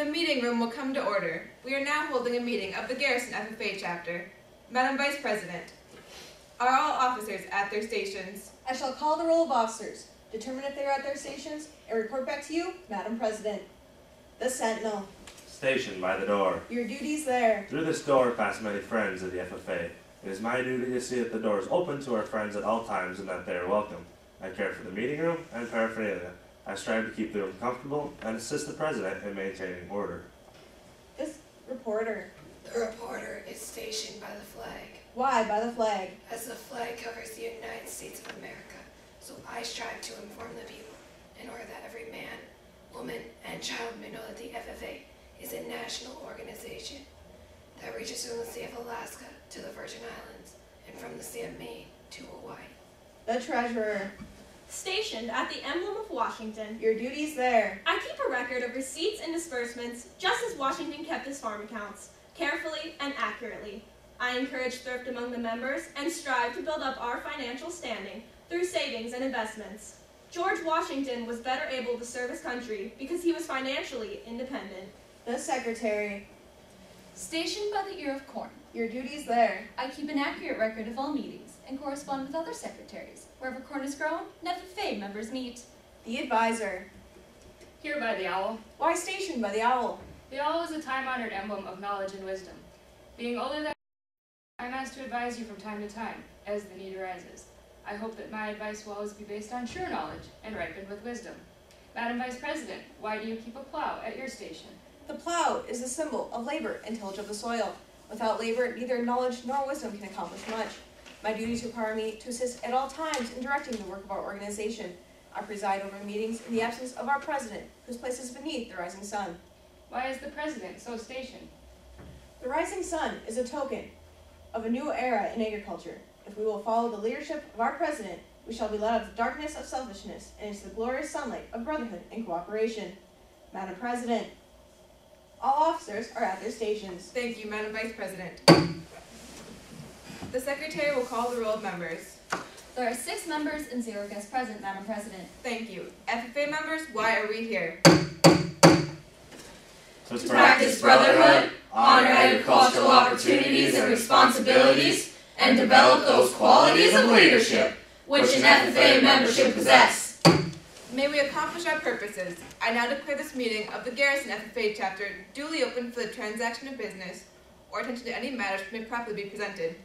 The meeting room will come to order. We are now holding a meeting of the Garrison FFA chapter. Madam Vice President, are all officers at their stations? I shall call the roll of officers, determine if they are at their stations, and report back to you, Madam President. The Sentinel. Stationed by the door. Your duties there. Through this door pass many friends of the FFA. It is my duty to see that the door is open to our friends at all times and that they are welcome. I care for the meeting room and paraphernalia. I strive to keep the room comfortable and assist the President in maintaining order. This reporter. The reporter is stationed by the flag. Why by the flag? As the flag covers the United States of America, so I strive to inform the people in order that every man, woman, and child may know that the FFA is a national organization that reaches from the state of Alaska to the Virgin Islands and from the state of Maine to Hawaii. The Treasurer. Stationed at the emblem of Washington. Your duties there. I keep a record of receipts and disbursements, just as Washington kept his farm accounts, carefully and accurately. I encourage thrift among the members and strive to build up our financial standing through savings and investments. George Washington was better able to serve his country because he was financially independent. The Secretary. Stationed by the ear of corn. Your duties there. I keep an accurate record of all meetings and correspond with other secretaries. Wherever corn is grown, FFA members meet. The Advisor. Here by the owl. Why stationed by the owl? The owl is a time-honored emblem of knowledge and wisdom. Being older than I'm asked to advise you from time to time, as the need arises. I hope that my advice will always be based on sure knowledge and ripened with wisdom. Madam Vice President, why do you keep a plow at your station? The plow is a symbol of labor and tillage of the soil. Without labor, neither knowledge nor wisdom can accomplish much. My duties require me to assist at all times in directing the work of our organization. I preside over meetings in the absence of our president, whose place is beneath the rising sun. Why is the president so stationed? The rising sun is a token of a new era in agriculture. If we will follow the leadership of our president, we shall be led out of the darkness of selfishness and into the glorious sunlight of brotherhood and cooperation. Madam President, all officers are at their stations. Thank you, Madam Vice President. The Secretary will call the roll of members. There are 6 members and 0 guests present, Madam President. Thank you. FFA members, why are we here? So To practice brotherhood, honor agricultural opportunities and responsibilities, and develop those qualities of leadership which an FFA membership possess. May we accomplish our purposes. I now declare this meeting of the Garrison FFA chapter duly open for the transaction of business or attention to any matters which may properly be presented.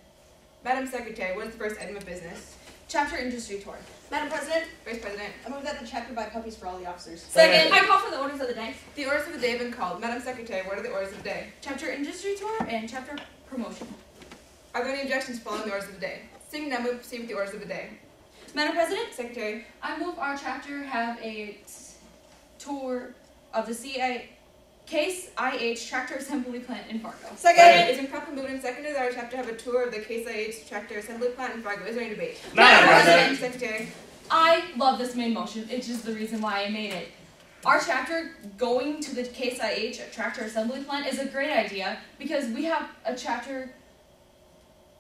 Madam Secretary, what is the first item of business? Chapter Industry Tour. Madam President, Vice President. I move that the chapter buy puppies for all the officers. Second, I call for the orders of the day. The orders of the day have been called. Madam Secretary, what are the orders of the day? Chapter Industry Tour and Chapter Promotion. Are there any objections following the orders of the day? Seeing none, we proceed with the orders of the day. Madam President, Secretary. I move our chapter have a tour of the Case IH Tractor Assembly Plant in Fargo. Second. It's been properly moved and seconded that our chapter have a tour of the Case IH Tractor Assembly Plant in Fargo. Is there any debate? Madam President. Secretary. I love this main motion. It's just the reason why I made it. Our chapter going to the Case IH Tractor Assembly Plant is a great idea because we have a chapter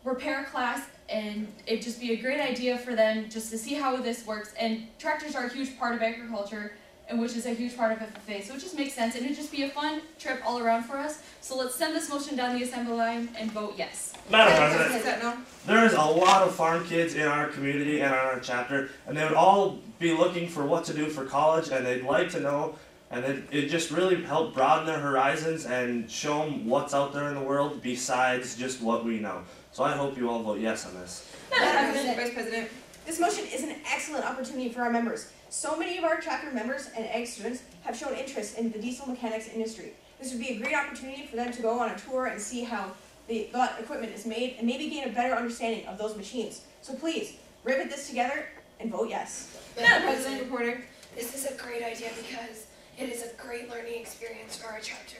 repair class and it'd just be a great idea for them just to see how this works. And tractors are a huge part of agriculture, and which is a huge part of FFA, so it just makes sense, and it'd just be a fun trip all around for us. So let's send this motion down the assembly line and vote yes. Madam President, Is that no? there is a lot of farm kids in our community and on our chapter, and they would all be looking for what to do for college, and they'd like to know, and it just really helped broaden their horizons and show them what's out there in the world besides just what we know. So I hope you all vote yes on this. Madam President, Vice President. this motion is an excellent opportunity for our members. So many of our chapter members and ag students have shown interest in the diesel mechanics industry. This would be a great opportunity for them to go on a tour and see how that equipment is made and maybe gain a better understanding of those machines. So please, rivet this together and vote yes. Madam President, reporter. This is a great idea because it is a great learning experience for our chapter.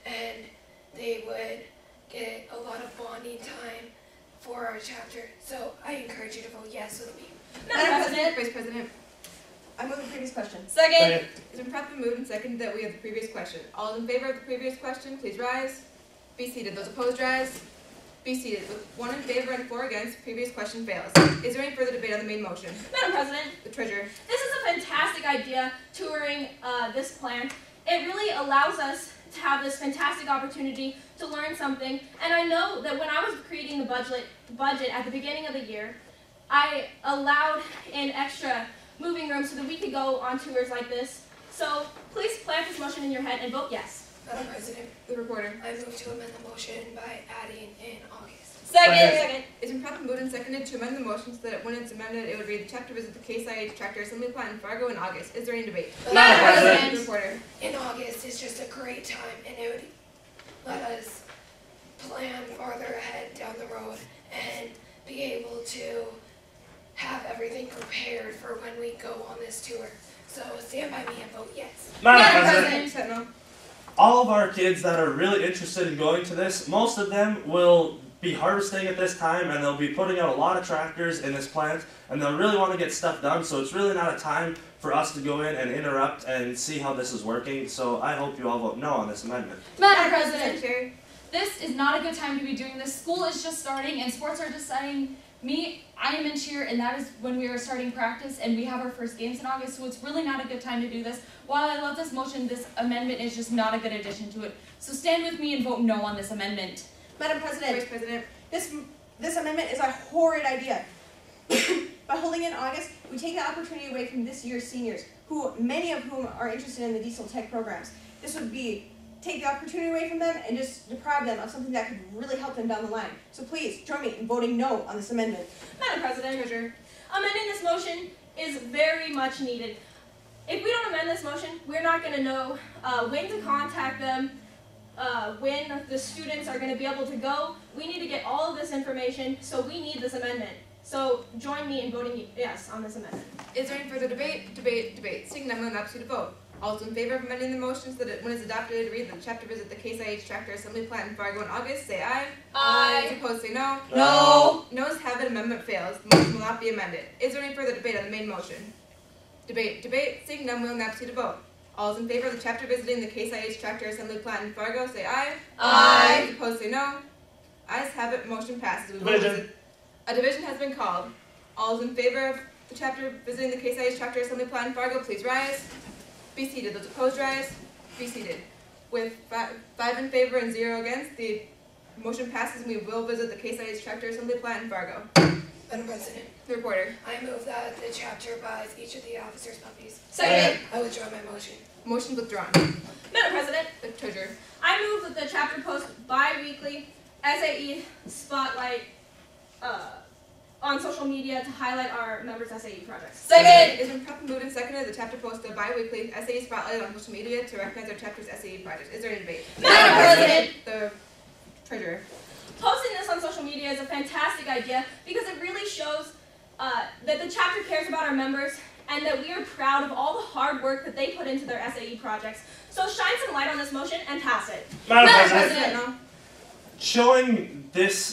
And they would get a lot of bonding time for our chapter. So I encourage you to vote yes with me. Madam President, Vice President. I move the previous question. Second. It's been properly moved and seconded that we have the previous question. All in favor of the previous question, please rise. Be seated. Those opposed, rise. Be seated. With 1 in favor and 4 against, previous question fails. Is there any further debate on the main motion? Madam President, The Treasurer. this is a fantastic idea, touring this plant. It really allows us to have this fantastic opportunity to learn something. And I know that when I was creating the budget at the beginning of the year, I allowed in extra moving rooms so that we could go on tours like this. So please plant this motion in your head and vote yes. Madam President, The reporter. I move to amend the motion by adding in August. Second. It's been properly moved and seconded to amend the motion so that when it's amended, it would read the chapter visit the Case IH Tractor Assembly Plant in Fargo in August. Is there any debate? Madam President. The reporter. In August is just a great time, and it would let us plan farther ahead down the road and be able to have everything prepared for when we go on this tour. So stand by me and vote yes. Madam President, Sentinel. all of our kids that are really interested in going to this, most of them will be harvesting at this time, and they'll be putting out a lot of tractors in this plant, and they'll really want to get stuff done, so it's really not a time for us to go in and interrupt and see how this is working. So I hope you all vote no on this amendment. Madam President, Secretary. this is not a good time to be doing this. School is just starting and sports are just starting. I am in cheer, and that is when we are starting practice, and we have our first games in August, so it's really not a good time to do this. While I love this motion, this amendment is just not a good addition to it. So stand with me and vote no on this amendment. Madam President, Vice President. this amendment is a horrid idea. By holding it in August, we take the opportunity away from this year's seniors, many of whom are interested in the diesel tech programs. This would take the opportunity away from them and just deprive them of something that could really help them down the line. So please join me in voting no on this amendment. Madam President, amending this motion is very much needed. If we don't amend this motion, we're not going to know when to contact them, when the students are going to be able to go. We need to get all of this information, so we need this amendment. So join me in voting yes on this amendment. Is there any further debate? Debate. Seeing none, we'll now proceed to vote. All those in favor of amending the motion so that when it's adopted, it read the chapter visit the Case IH Tractor Assembly Plant in Fargo in August, say aye. Aye. Those opposed, say no. No. Noes have it, amendment fails. The motion will not be amended. Is there any further debate on the main motion? Debate. Seeing none, we'll now proceed to vote. All those in favor of the chapter visiting the Case IH Tractor Assembly Plant in Fargo, say aye. Aye. Those opposed, say no. Ayes have it, motion passes. Division. A division has been called. All those in favor of the chapter visiting the Case IH Tractor Assembly Plant in Fargo, please rise. Be seated. Those opposed, rise. Be seated. With 5 in favor and 0 against, the motion passes and we will visit the Case IH Tractor Assembly Plant in Fargo. Madam President, The reporter. I move that the chapter buys each of the officers puppies. Second. I withdraw my motion. Motion withdrawn. Madam President, The treasurer. I move that the chapter post bi-weekly SAE spotlight on social media to highlight our members' SAE projects. Second. It's been properly moved and seconded. The chapter posts a bi-weekly SAE spotlight on social media to recognize our chapter's SAE projects. Is there any debate? Madam President, The treasurer. posting this on social media is a fantastic idea because it really shows that the chapter cares about our members and that we are proud of all the hard work that they put into their SAE projects. So shine some light on this motion and pass it. Madam President, Sentinel. showing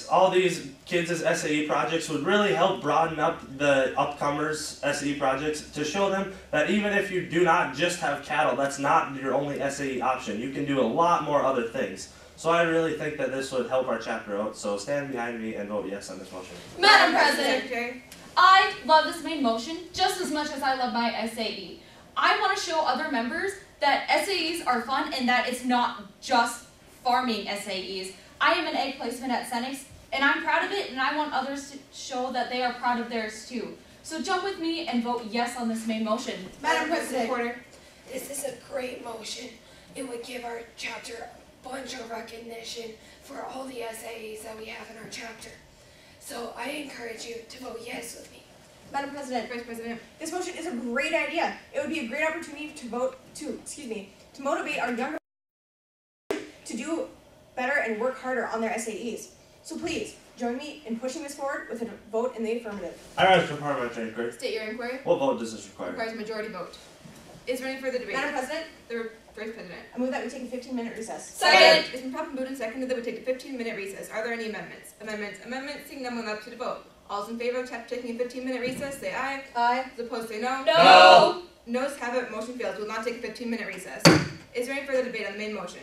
all these kids' SAE projects would really help broaden up the upcomers' SAE projects to show them that even if you do not just have cattle, that's not your only SAE option. You can do a lot more other things. So I really think that this would help our chapter out. So stand behind me and vote yes on this motion. Madam President, Secretary. I love this main motion just as much as I love my SAE. I want to show other members that SAEs are fun and that it's not just farming SAEs. I am an egg placement at Senex, and I'm proud of it, and I want others to show that they are proud of theirs too. So jump with me and vote yes on this main motion. Madam President, Reporter. This is a great motion. It would give our chapter a bunch of recognition for all the SAEs that we have in our chapter. So I encourage you to vote yes with me. Madam President, Vice President. this motion is a great idea. It would be a great opportunity to motivate our younger to do better and work harder on their SAEs. So please, join me in pushing this forward with a vote in the affirmative. I rise for parliamentary inquiry. State your inquiry. What vote does this require? Requires a majority vote. Is there any further debate? Madam President, The Vice President. I move that we take a 15-minute recess. Second. It's been properly moved and seconded that we take a 15-minute recess. Are there any amendments? Amendments. Seeing none, we'll now proceed to vote. All those in favor of taking a 15-minute recess, say aye. Aye. Those opposed, say no. No. Noes have it. Motion fails. We'll not take a 15-minute recess. Is there any further debate on the main motion?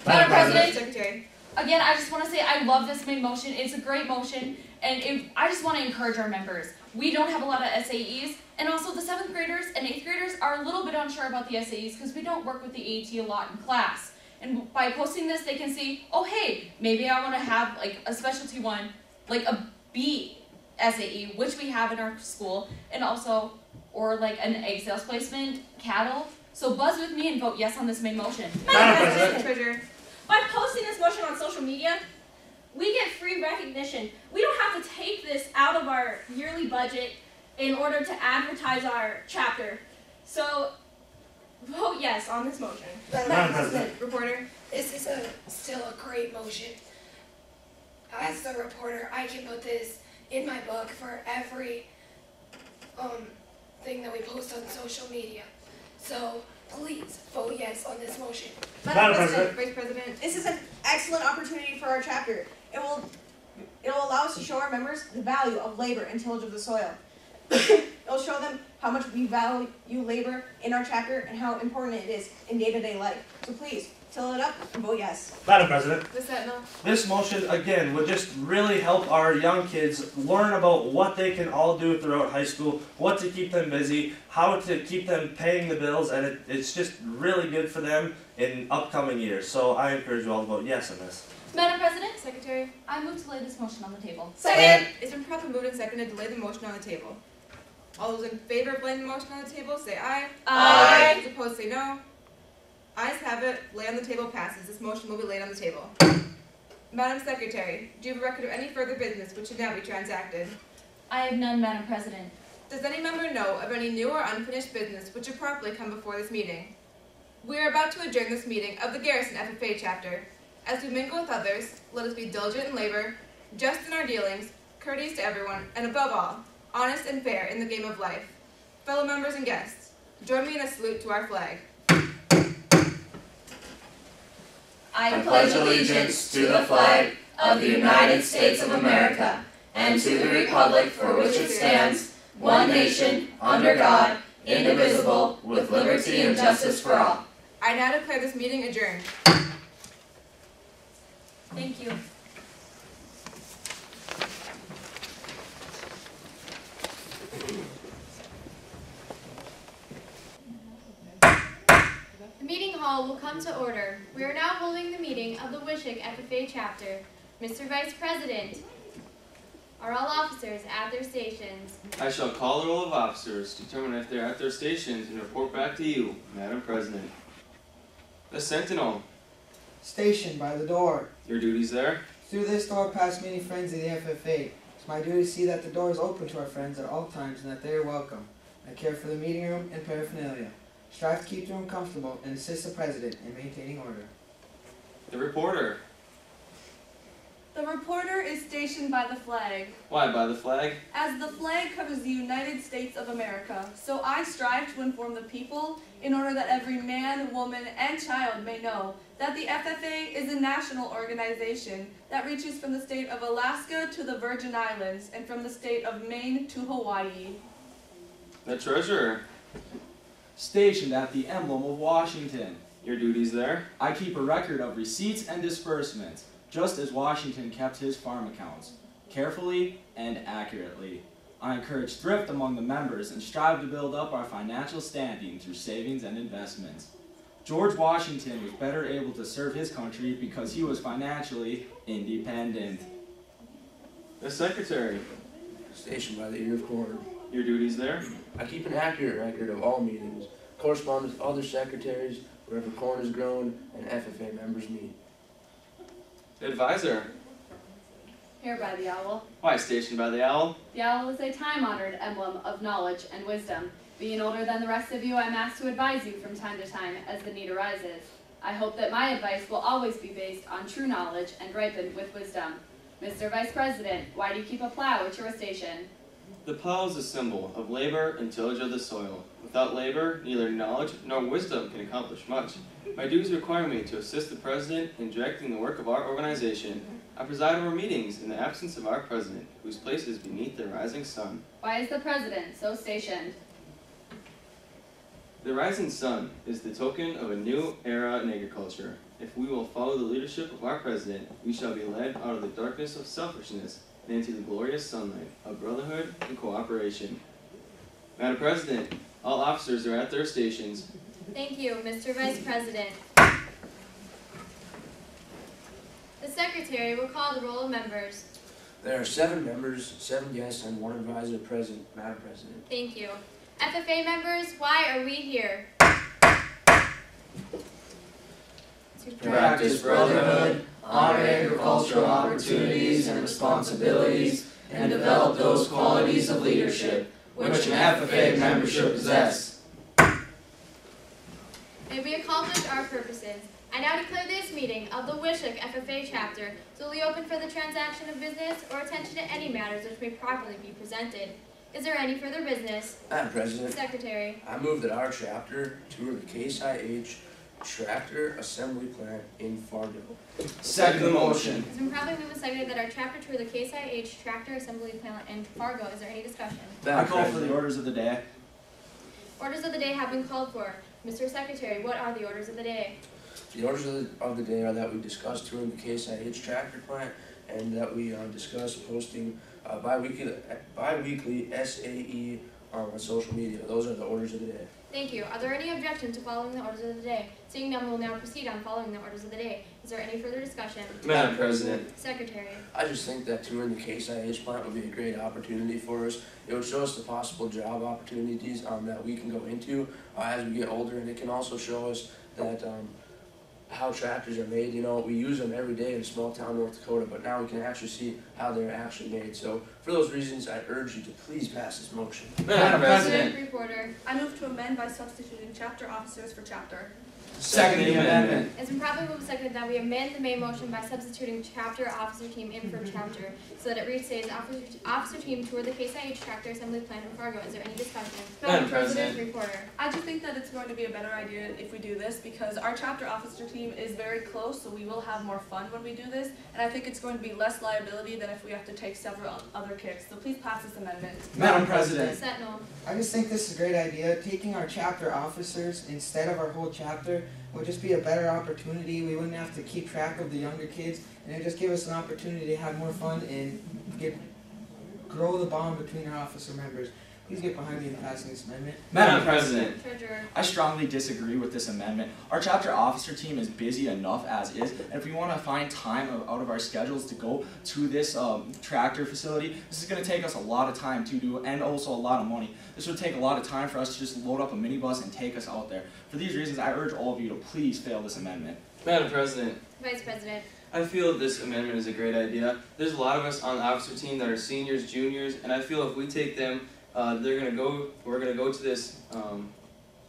Madam President, Secretary. again, I just want to say I love this main motion. It's a great motion, and I just want to encourage our members. We don't have a lot of SAEs, and also the 7th graders and 8th graders are a little bit unsure about the SAEs because we don't work with the AET a lot in class. And by posting this, they can see, oh hey, maybe I want to have like a specialty one, like a B SAE, which we have in our school, and also, or like an egg sales placement, cattle. So buzz with me and vote yes on this main motion. Madam President. Treasurer. By posting this motion on social media, we get free recognition. We don't have to take this out of our yearly budget in order to advertise our chapter. So vote yes on this motion. Madam President. Reporter. This is still a great motion. As the reporter, I can put this in my book for every thing that we post on social media. So please vote yes on this motion. Madam President. Vice President. This is an excellent opportunity for our chapter. It will allow us to show our members the value of labor and tillage of the soil. It'll show them how much we value labor in our chapter and how important it is in day-to-day life. So please, till it up and vote yes. Madam President. The Sentinel. This motion, again, would just really help our young kids learn about what they can all do throughout high school, what to keep them busy, how to keep them paying the bills, and it's just really good for them in upcoming years. So I encourage you all to vote yes on this. Madam President, Secretary. I move to lay this motion on the table. Second. It's been properly moved and seconded to lay the motion on the table. All those in favor of laying the motion on the table, say aye. Aye. Those opposed, say no. Ayes have it. Lay on the table passes. This motion will be laid on the table. Madam Secretary, do you have a record of any further business which should now be transacted? I have none, Madam President. Does any member know of any new or unfinished business which should properly come before this meeting? We are about to adjourn this meeting of the Garrison FFA chapter. As we mingle with others, let us be diligent in labor, just in our dealings, courteous to everyone, and above all, honest and fair in the game of life. Fellow members and guests, join me in a salute to our flag. I pledge allegiance to the flag of the United States of America and to the republic for which it stands, one nation, under God, indivisible, with liberty and justice for all. I now declare this meeting adjourned. Thank you. The meeting hall will come to order. We are now holding the meeting of the Wishek FFA chapter. Mr. Vice President, are all officers at their stations? I shall call the roll of officers, determine if they are at their stations, and report back to you, Madam President. The Sentinel. Stationed by the door. Your duties there? Through this door pass many friends of the FFA. It's my duty to see that the door is open to our friends at all times and that they are welcome. I care for the meeting room and paraphernalia. Strive to keep the room comfortable and assist the President in maintaining order. The reporter. The reporter is stationed by the flag. Why by the flag? As the flag covers the United States of America, so I strive to inform the people in order that every man, woman, and child may know that the FFA is a national organization that reaches from the state of Alaska to the Virgin Islands and from the state of Maine to Hawaii. The treasurer. Stationed at the emblem of Washington. Your duties there? I keep a record of receipts and disbursements, just as Washington kept his farm accounts, carefully and accurately. I encourage thrift among the members and strive to build up our financial standing through savings and investments. George Washington was better able to serve his country because he was financially independent. The secretary. Stationed by the ear of corn. Your duties there? I keep an accurate record of all meetings, correspond with other secretaries wherever corn is grown and FFA members meet. The advisor. Here by the owl. Why stationed by the owl? The owl is a time-honored emblem of knowledge and wisdom. Being older than the rest of you, I'm asked to advise you from time to time as the need arises. I hope that my advice will always be based on true knowledge and ripened with wisdom. Mr. Vice President, why do you keep a plow at your station? The plow is a symbol of labor and tillage of the soil. Without labor, neither knowledge nor wisdom can accomplish much. My duties require me to assist the President in directing the work of our organization. I preside over meetings in the absence of our President, whose place is beneath the rising sun. Why is the President so stationed? The rising sun is the token of a new era in agriculture. If we will follow the leadership of our President, we shall be led out of the darkness of selfishness and into the glorious sunlight of brotherhood and cooperation. Madam President, all officers are at their stations. Thank you, Mr. Vice President. Secretary will call the roll of members. There are 7 members, 7 guests, and 1 advisor present, Madam President. Thank you. FFA members, why are we here? To practice brotherhood, honor agricultural opportunities and responsibilities, and develop those qualities of leadership which an FFA member should possess. May we accomplish our purposes. I now declare this meeting of the Wishek FFA chapter duly open for the transaction of business or attention to any matters which may properly be presented. Is there any further business? Madam President, Secretary. I move that our chapter tour the Case IH Tractor Assembly Plant in Fargo. Second the motion. It's been probably moved and seconded that our chapter tour the Case IH Tractor Assembly Plant in Fargo. Is there any discussion? I call for the orders of the day. Orders of the day have been called for. Mr. Secretary, what are the orders of the day? The orders of the day are that we discuss touring the Case IH Tractor Plant and that we discuss posting bi-weekly SAE on social media. Those are the orders of the day. Thank you. Are there any objections to following the orders of the day? Seeing none, we will now proceed on following the orders of the day. Is there any further discussion? Madam President. Secretary. I just think that touring the Case IH plant would be a great opportunity for us. It would show us the possible job opportunities that we can go into as we get older, and it can also show us that how tractors are made. You know, we use them every day in small town North Dakota, but now we can actually see how they're actually made. So for those reasons, I urge you to please pass this motion. Madam President. Reporter. I move to amend by substituting chapter officers for chapter. Second the amendment. It's been properly moved and seconded that we amend the main motion by substituting chapter officer team in for chapter so that it reads says officer team toward the Case IH Tractor Assembly Plant in Fargo. Is there any discussion? Madam President. Reporter. I just think that it's going to be a better idea if we do this because our chapter officer team is very close, so we will have more fun when we do this, and I think it's going to be less liability than if we have to take several other kicks. So please pass this amendment. Madam President. Sentinel. I just think this is a great idea. Taking our chapter officers instead of our whole chapter would just be a better opportunity. We wouldn't have to keep track of the younger kids, and it would just give us an opportunity to have more fun and grow the bond between our officer members. Please get behind me in passing this amendment. Madam President. Treasurer. I strongly disagree with this amendment. Our chapter officer team is busy enough as is, and if we want to find time out of our schedules to go to this tractor facility, this is going to take us a lot of time to do and also a lot of money. This would take a lot of time for us to just load up a minibus and take us out there. For these reasons, I urge all of you to please fail this amendment. Madam President. Vice President. I feel this amendment is a great idea. There's a lot of us on the officer team that are seniors, juniors, and I feel if we take them, we're gonna go to this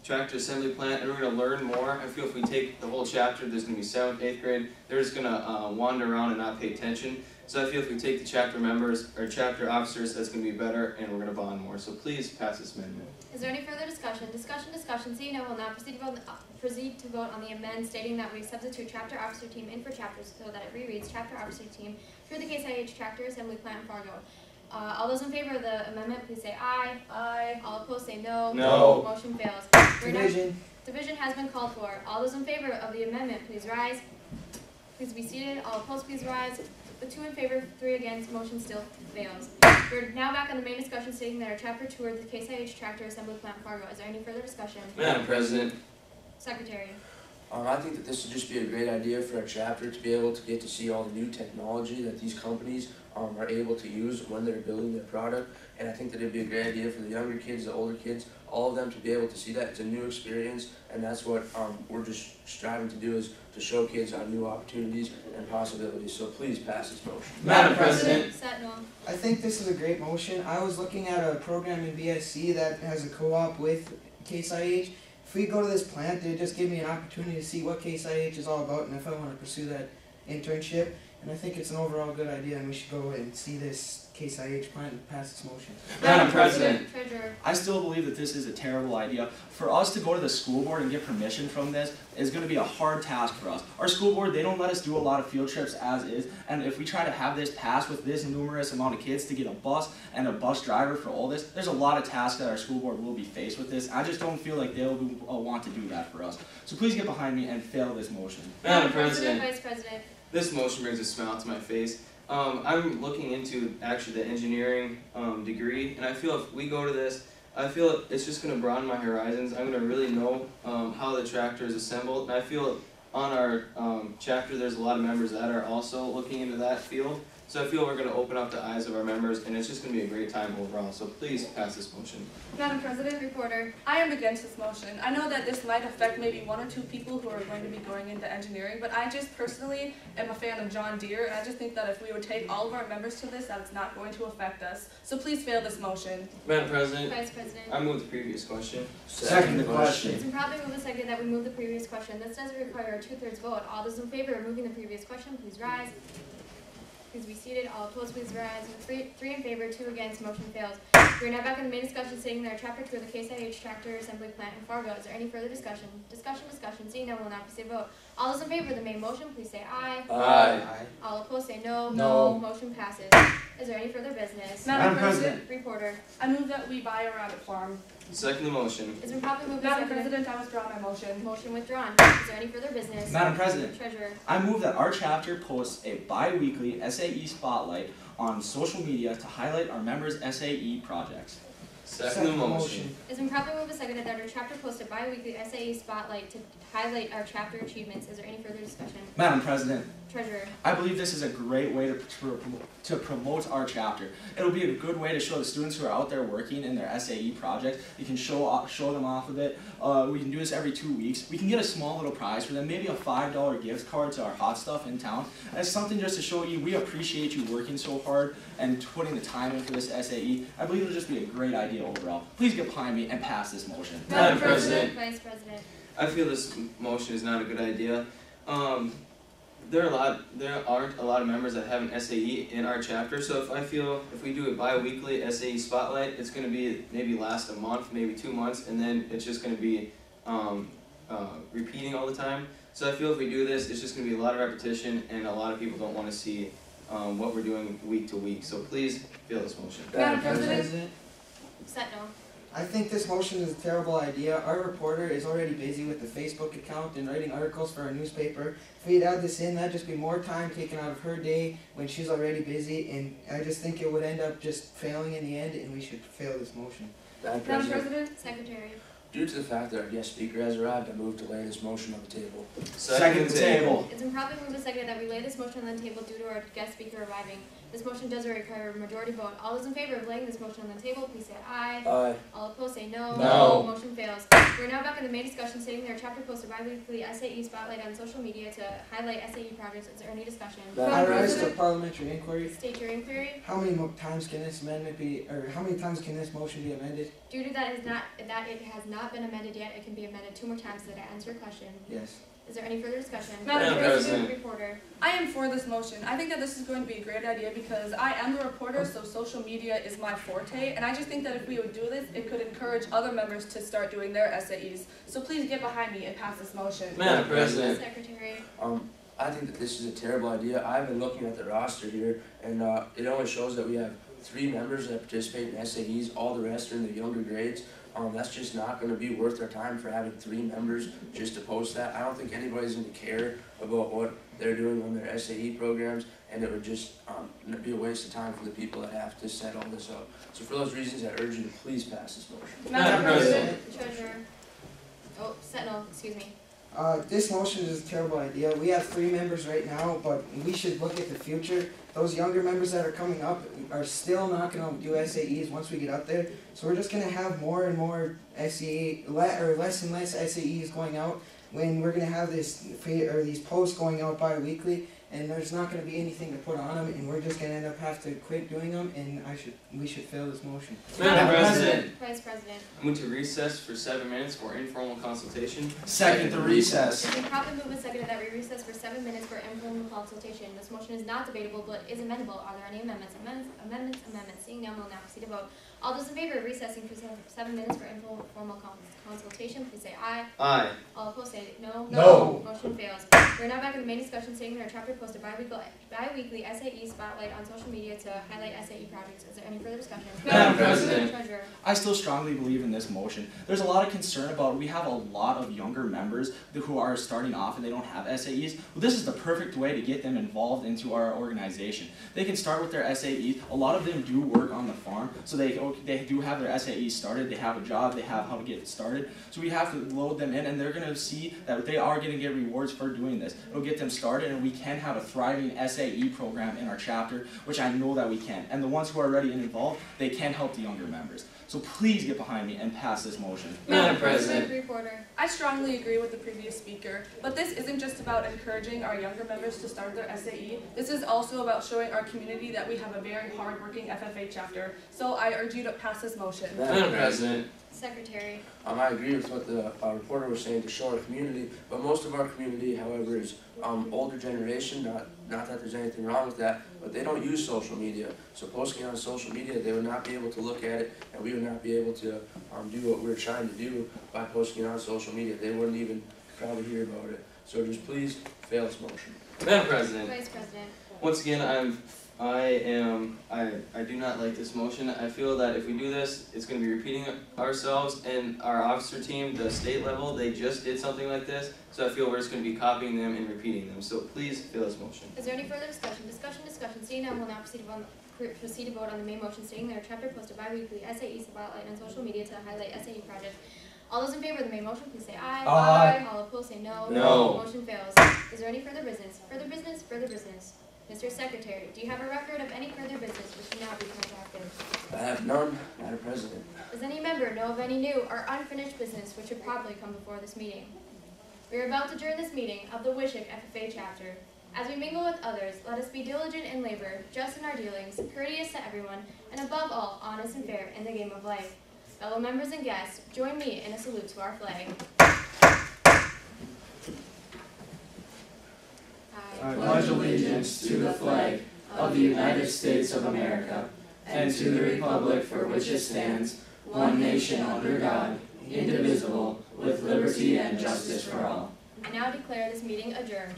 tractor assembly plant and we're gonna learn more. I feel if we take the whole chapter, there's gonna be 7th, 8th grade, they're just gonna wander around and not pay attention. So I feel if we take the chapter members or chapter officers, that's gonna be better and we're gonna bond more. So please pass this amendment. Is there any further discussion? Discussion. Seeing none, we'll now proceed to vote on the amend stating that we substitute chapter officer team in for chapters so that it rereads chapter officer team through the Case IH Tractor Assembly Plant in Fargo. All those in favor of the amendment, please say aye. Aye. All opposed, say no. No. Motion fails. Division has been called for. All those in favor of the amendment, please rise. Please be seated. All opposed, please rise. The 2 in favor, 3 against, motion still fails. We're now back on the main discussion stating that our chapter toured the Case IH Tractor Assembly Plant in Fargo. Is there any further discussion? Madam President. Secretary. I think that this would just be a great idea for our chapter to be able to get to see all the new technology that these companies are able to use when they're building their product. And I think that it'd be a great idea for the younger kids, the older kids, all of them to be able to see that. It's a new experience, and that's what we're just striving to do, is to show kids new opportunities and possibilities. So please pass this motion. Madam President. Sentinel. I think this is a great motion. I was looking at a program in BSC that has a co-op with Case IH. If we go to this plant, it would just give me an opportunity to see what Case IH is all about and if I want to pursue that internship. And I think it's an overall good idea, and we should go and see this Case IH plant and pass this motion. Madam President. Treasurer. I still believe that this is a terrible idea. For us to go to the school board and get permission from this is going to be a hard task for us. Our school board, they don't let us do a lot of field trips as is, and if we try to have this pass with this numerous amount of kids to get a bus and a bus driver for all this, there's a lot of tasks that our school board will be faced with this. I just don't feel like they'll want to do that for us. So please get behind me and fail this motion. Madam President. Vice President. This motion brings a smile to my face. I'm looking into actually the engineering degree, and I feel if we go to this, I feel it's just going to broaden my horizons. I'm going to really know how the tractor is assembled, and I feel on our chapter, there's a lot of members that are also looking into that field. So I feel we're going to open up the eyes of our members, and it's just going to be a great time overall. So please pass this motion. Madam President, Reporter. I am against this motion. I know that this might affect maybe 1 or 2 people who are going to be going into engineering, but I just personally am a fan of John Deere, and I just think that if we would take all of our members to this, that it's not going to affect us. So please fail this motion. Madam President, Vice President. I move the previous question. Second the question. It's been properly moved and seconded that we move the previous question. This does require a 2/3 vote. All those in favor of moving the previous question, please rise. Please be seated. All opposed, please rise. With 3 in favor, 2 against, motion fails. We are now back in the main discussion, stating that our Chapter 2 of the Case IH Tractor Assembly Plant in Fargo. Is there any further discussion? Discussion. Seeing none, will now proceed to vote. All those in favor of the main motion, please say aye. Aye. All opposed, say no. No. Motion passes. Is there any further business? Madam President, Reporter. I move that we buy a rabbit farm. Second the motion. It's been properly moved and Madam seconded. President, I withdraw my motion. Motion withdrawn. Is there any further business? Madam President, Treasurer. I move that our chapter posts a bi-weekly SAE spotlight on social media to highlight our members' SAE projects. Second the motion. It's been properly moved and seconded that our chapter post a bi-weekly SAE spotlight to highlight our chapter achievements. Is there any further discussion? Madam President, Treasurer. I believe this is a great way to promote our chapter. It'll be a good way to show the students who are out there working in their SAE project. You can show them off of it. We can do this every 2 weeks. We can get a small little prize for them, maybe a $5 gift card to our hot stuff in town. And it's something just to show you we appreciate you working so hard and putting the time in for this SAE. I believe it'll just be a great idea overall. Please get behind me and pass this motion. Madam President. Vice President. I feel this motion is not a good idea. There aren't a lot of members that have an SAE in our chapter, so if we do a bi-weekly SAE spotlight, it's going to be maybe last a month, maybe 2 months, and then it's just going to be repeating all the time. So I feel if we do this, it's just going to be a lot of repetition, and a lot of people don't want to see what we're doing week to week. So please fail this motion. Madam President. Sentinel. I think this motion is a terrible idea. Our reporter is already busy with the Facebook account and writing articles for our newspaper. If we'd add this in, that'd just be more time taken out of her day when she's already busy, and I just think it would end up just failing in the end, and we should fail this motion. Madam Madam President, President. Secretary. due to the fact that our guest speaker has arrived, I move to lay this motion on the table. Second the table. It's been properly moved and seconded that we lay this motion on the table due to our guest speaker arriving. This motion does require a majority vote. All those in favor of laying this motion on the table, please say aye. Aye. All opposed say no. No. Motion fails. We're now back in the main discussion, stating that our chapter posted bi-weekly SAE spotlight on social media to highlight SAE projects. Is there any discussion? I rise to a parliamentary inquiry. State your inquiry. How many times can this amendment be, or how many times can this motion be amended? Due to that it has not been amended yet, it can be amended 2 more times. Did I answer your question? Yes. Is there any further discussion? Madam President. Reporter. I am for this motion. I think that this is going to be a great idea because I am a reporter, so social media is my forte, and I just think that if we would do this, it could encourage other members to start doing their SAEs. So please get behind me and pass this motion. Madam President. Secretary. I think that this is a terrible idea. I've been looking at the roster here, and it only shows that we have 3 members that participate in SAEs. All the rest are in the younger grades. That's just not going to be worth our time for having 3 members just to post that. I don't think anybody's going to care about what they're doing on their SAE programs, and it would just be a waste of time for the people that have to set all this up. So for those reasons, I urge you to please pass this motion. Madam President. Treasurer. Oh, Sentinel, excuse me. This motion is a terrible idea. We have 3 members right now, but we should look at the future. Those younger members that are coming up are still not going to do SAEs once we get up there. So we're just going to have more and more less and less SAEs going out when we're going to have these posts going out bi-weekly, and there's not going to be anything to put on them, and we're just going to end up have to quit doing them, and we should fail this motion. Madam President. Vice President. I move to recess for 7 minutes for informal consultation. Second the recess. It's been properly moved and seconded that we recess for 7 minutes for informal consultation. This motion is not debatable but is amendable. Are there any amendments? Amendments. Seeing none, we'll now proceed to vote. All those in favor of recessing for 7 minutes for informal consultation, please say aye. Aye. All opposed say no. No. Motion fails. We're now back in the main discussion, stating that our chapter post a bi-weekly SAE spotlight on social media to highlight SAE projects. Is there any further discussion? Madam President, Treasurer. I still strongly believe in this motion. There's a lot of concern about we have a lot of younger members who are starting off and they don't have SAEs. Well, this is the perfect way to get them involved into our organization. They can start with their SAEs. A lot of them do work on the farm, so they do have their SAEs started. They have a job. They have how to get started. So we have to load them in, and they're going to see that they are going to get rewards for doing this. It'll get them started, and we can have a thriving SAE program in our chapter, which I know that we can. And the ones who are already involved, they can help the younger members. So please get behind me and pass this motion. Madam President, Reporter. I strongly agree with the previous speaker, but this isn't just about encouraging our younger members to start their SAE. This is also about showing our community that we have a very hard-working FFA chapter. So I urge you to pass this motion. Madam President. Secretary. I agree with what the reporter was saying to show our community, but most of our community, however, is older generation. Not that there's anything wrong with that, but they don't use social media. So posting on social media, they would not be able to look at it, and we would not be able to do what we're trying to do by posting it on social media. They wouldn't even probably hear about it. So just please fail this motion. Madam President. Vice President. Once again, I do not like this motion. I feel that if we do this, it's going to be repeating ourselves, and our officer team, the state level, they just did something like this, so I feel we're just going to be copying them and repeating them. So please fail this motion. Is there any further discussion? Discussion. Seeing none, we'll now proceed to vote on the main motion stating that our chapter post a bi-weekly SAE spotlight on social media to highlight SAE projects. All those in favor of the main motion, please say aye. Aye. All opposed, say no. No. Motion fails. Is there any further business? Further business? Mr. Secretary, do you have a record of any further business which cannot be transacted? I have none, Madam President. Does any member know of any new or unfinished business which should probably come before this meeting? We are about to adjourn this meeting of the Wishek FFA chapter. As we mingle with others, let us be diligent in labor, just in our dealings, courteous to everyone, and above all, honest and fair in the game of life. Fellow members and guests, join me in a salute to our flag. I pledge allegiance to the flag of the United States of America and to the republic for which it stands, one nation under God, indivisible, with liberty and justice for all. I now declare this meeting adjourned.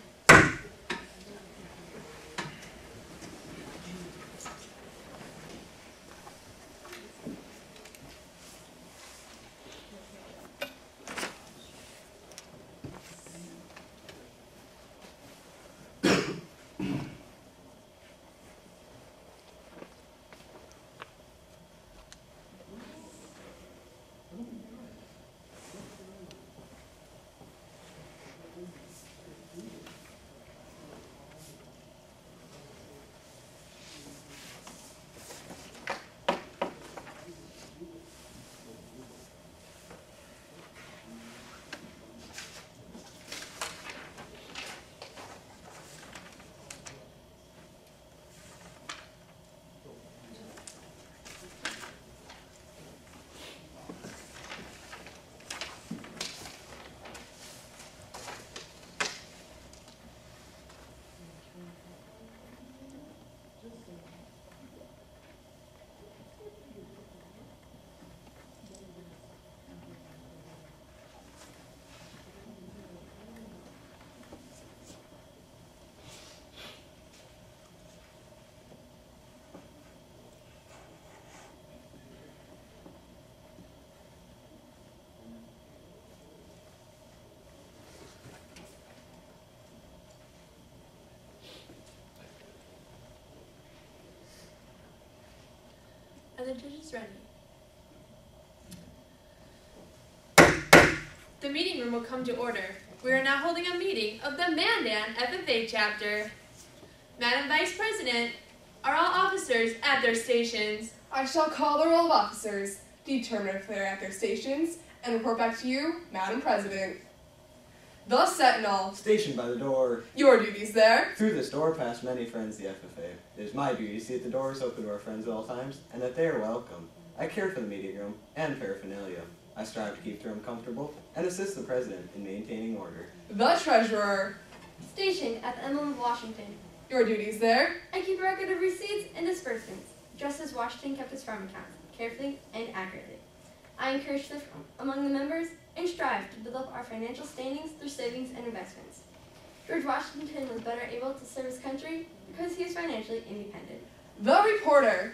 Are the judges ready? The meeting room will come to order. We are now holding a meeting of the Mandan FFA chapter. Madam Vice President, are all officers at their stations? I shall call the roll of officers, determine if they are at their stations, and report back to you, Madam President. The Sentinel. Stationed by the door. Your duties there. Through this door pass many friends of the FFA. It is my duty to see that the door is open to our friends at all times, and that they are welcome. I care for the meeting room and paraphernalia. I strive to keep the room comfortable and assist the President in maintaining order. The Treasurer. Stationed at the Emblem of Washington. Your duties there. I keep a record of receipts and disbursements, just as Washington kept his farm accounts, carefully and accurately. I encourage thrift among the members and strive to build up our financial standings through savings and investments. George Washington was better able to serve his country because he was financially independent. The reporter.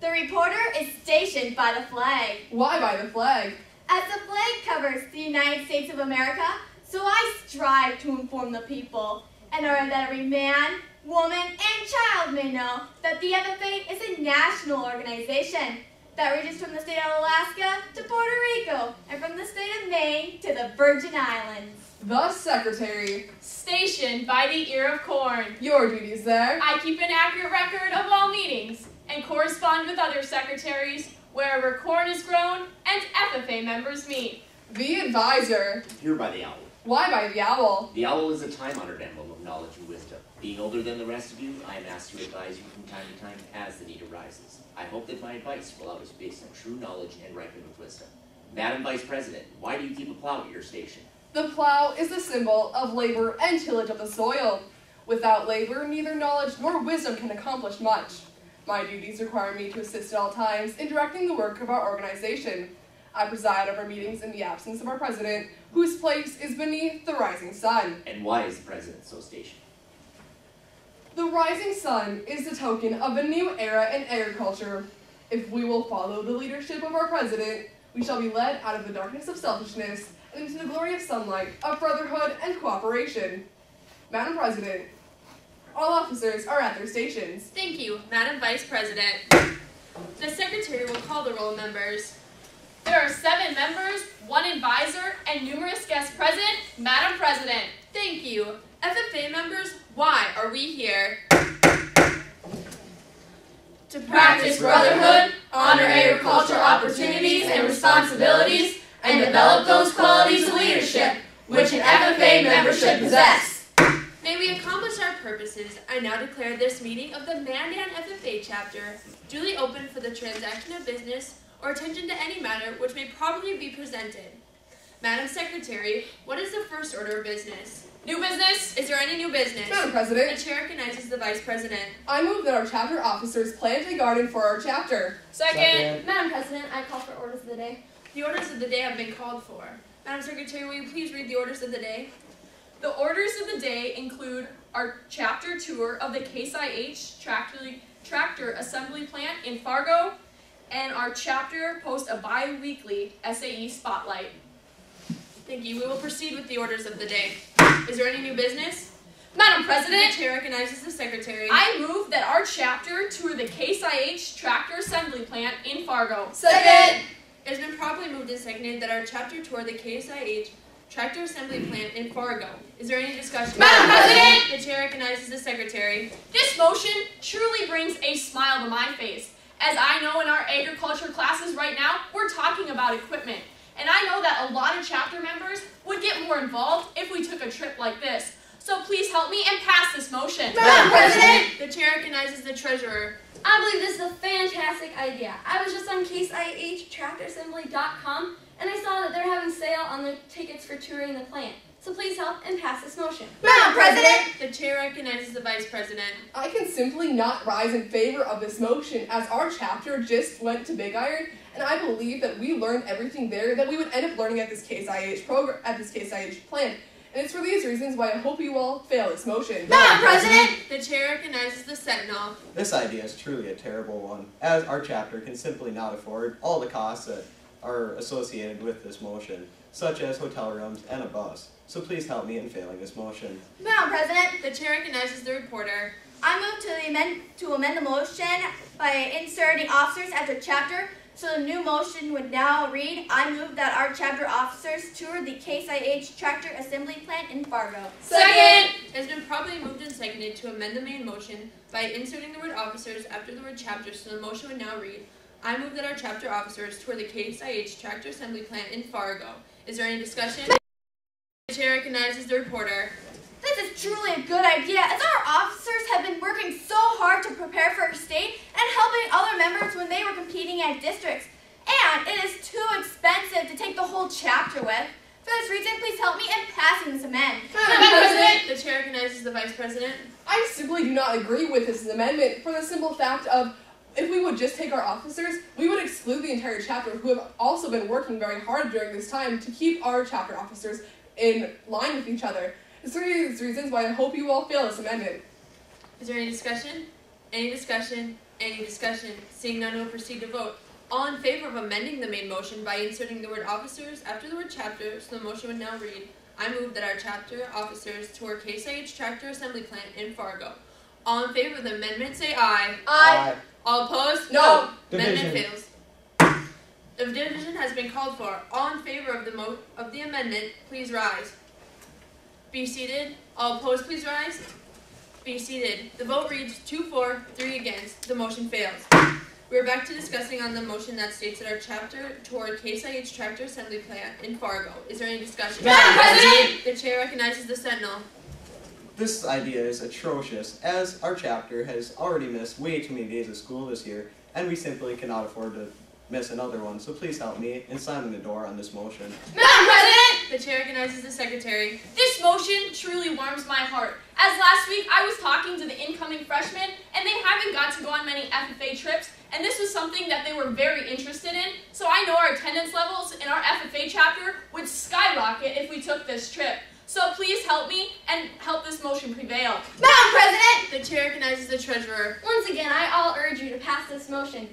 The reporter is stationed by the flag. Why by the flag? As the flag covers the United States of America, so I strive to inform the people, in order that every man, woman, and child may know that the FFA is a national organization that reaches from the state of Alaska to Puerto Rico, and from the state of Maine to the Virgin Islands. The secretary. Stationed by the ear of corn. Your duties there. I keep an accurate record of all meetings and correspond with other secretaries wherever corn is grown and FFA members meet. The advisor. Here by the owl. Why by the owl? The owl is a time-honored emblem of knowledge and wisdom. Being older than the rest of you, I am asked to advise you from time to time as the need arises. I hope that my advice will always be based on true knowledge and ripened with wisdom. Madam Vice President, why do you keep a plow at your station? The plow is the symbol of labor and tillage of the soil. Without labor, neither knowledge nor wisdom can accomplish much. My duties require me to assist at all times in directing the work of our organization. I preside over meetings in the absence of our president, whose place is beneath the rising sun. And why is the president so stationed? The rising sun is the token of a new era in agriculture. If we will follow the leadership of our president, we shall be led out of the darkness of selfishness and into the glory of sunlight, of brotherhood and cooperation. Madam President, all officers are at their stations. Thank you, Madam Vice President. The Secretary will call the roll members. There are 7 members, 1 advisor, and numerous guests present. Madam President, thank you. FFA members, why are we here? To practice brotherhood, honor agricultural opportunities and responsibilities, and develop those qualities of leadership which an FFA member should possess. May we accomplish our purposes, I now declare this meeting of the Mandan FFA chapter duly open for the transaction of business or attention to any matter which may properly be presented. Madam Secretary, what is the first order of business? New business? Is there any new business? Madam President. The chair recognizes the Vice President. I move that our chapter officers plant a garden for our chapter. Second. Madam President, I call for orders of the day. The orders of the day have been called for. Madam Secretary, will you please read the orders of the day? The orders of the day include our chapter tour of the Case IH tractor assembly plant in Fargo, and our chapter post a bi-weekly SAE spotlight. Thank you. We will proceed with the orders of the day. Is there any new business? Madam President, the chair recognizes the secretary. I move that our chapter tour the Case IH tractor assembly plant in Fargo. Second. It has been properly moved and seconded that our chapter tour the Case IH tractor assembly plant in Fargo. Is there any discussion? Madam President! The chair recognizes the secretary. This motion truly brings a smile to my face. As I know in our agriculture classes right now, we're talking about equipment. And I know that a lot of chapter members would get more involved if we took a trip like this. So please help me and pass this motion. Madam President! The chair recognizes the treasurer. I believe this is a fantastic idea. I was just on caseihtractorassembly.com and I saw that they're having sale on the tickets for touring the plant. So please help and pass this motion. Madam President! The chair recognizes the Vice President. I can simply not rise in favor of this motion, as our chapter just went to Big Iron, and I believe that we learned everything there that we would end up learning at this Case IH program, at this Case IH plant. And it's for these reasons why I hope you all fail this motion. Madam President! The chair recognizes the Sentinel. This idea is truly a terrible one, as our chapter can simply not afford all the costs that are associated with this motion, such as hotel rooms and a bus. So please help me in failing this motion. Madam President! The chair recognizes the reporter. I move to amend the motion by inserting officers after chapter. So the new motion would now read, I move that our chapter officers tour the Case IH tractor assembly plant in Fargo. Second! It has been properly moved and seconded to amend the main motion by inserting the word officers after the word chapter, so the motion would now read, I move that our chapter officers tour the Case IH tractor assembly plant in Fargo. Is there any discussion? The chair recognizes the reporter. This is truly a good idea, as our officers have been working so hard to prepare for our state and helping other members when they were competing at districts. And it is too expensive to take the whole chapter with. For this reason, please help me in passing this amendment. Madam President! The chair recognizes the Vice President. I simply do not agree with this amendment for the simple fact of if we would just take our officers, we would exclude the entire chapter, who have also been working very hard during this time to keep our chapter officers in line with each other. These are the reasons why I hope you all fail this amendment. Is there any discussion? Any discussion? Any discussion? Seeing none, we'll proceed to vote. All in favor of amending the main motion by inserting the word officers after the word chapter, so the motion would now read, I move that our chapter officers tour Case IH Tractor Assembly Plant in Fargo. All in favor of the amendment, say aye. Aye. All opposed? No. Amendment Division. fails. The division has been called for. All in favor of the amendment, please rise. Be seated. All opposed, please rise. Be seated. The vote reads 2-4, 3 against. The motion fails. We are back to discussing on the motion that states that our chapter toward Case IH Tractor Assembly Plant in Fargo. Is there any discussion? Madam President! The chair recognizes the Sentinel. This idea is atrocious, as our chapter has already missed way too many days of school this year, and we simply cannot afford to miss another one, so please help me in slamming the door on this motion. Madam President! The chair recognizes the Secretary. This motion truly warms my heart. As last week, I was talking to the incoming freshmen, and they haven't got to go on many FFA trips, and this was something that they were very interested in, so I know our attendance levels in our FFA chapter would skyrocket if we took this trip. So please help me and help this motion prevail. Madam President! The chair recognizes the Treasurer. Once again, I urge you to pass this motion.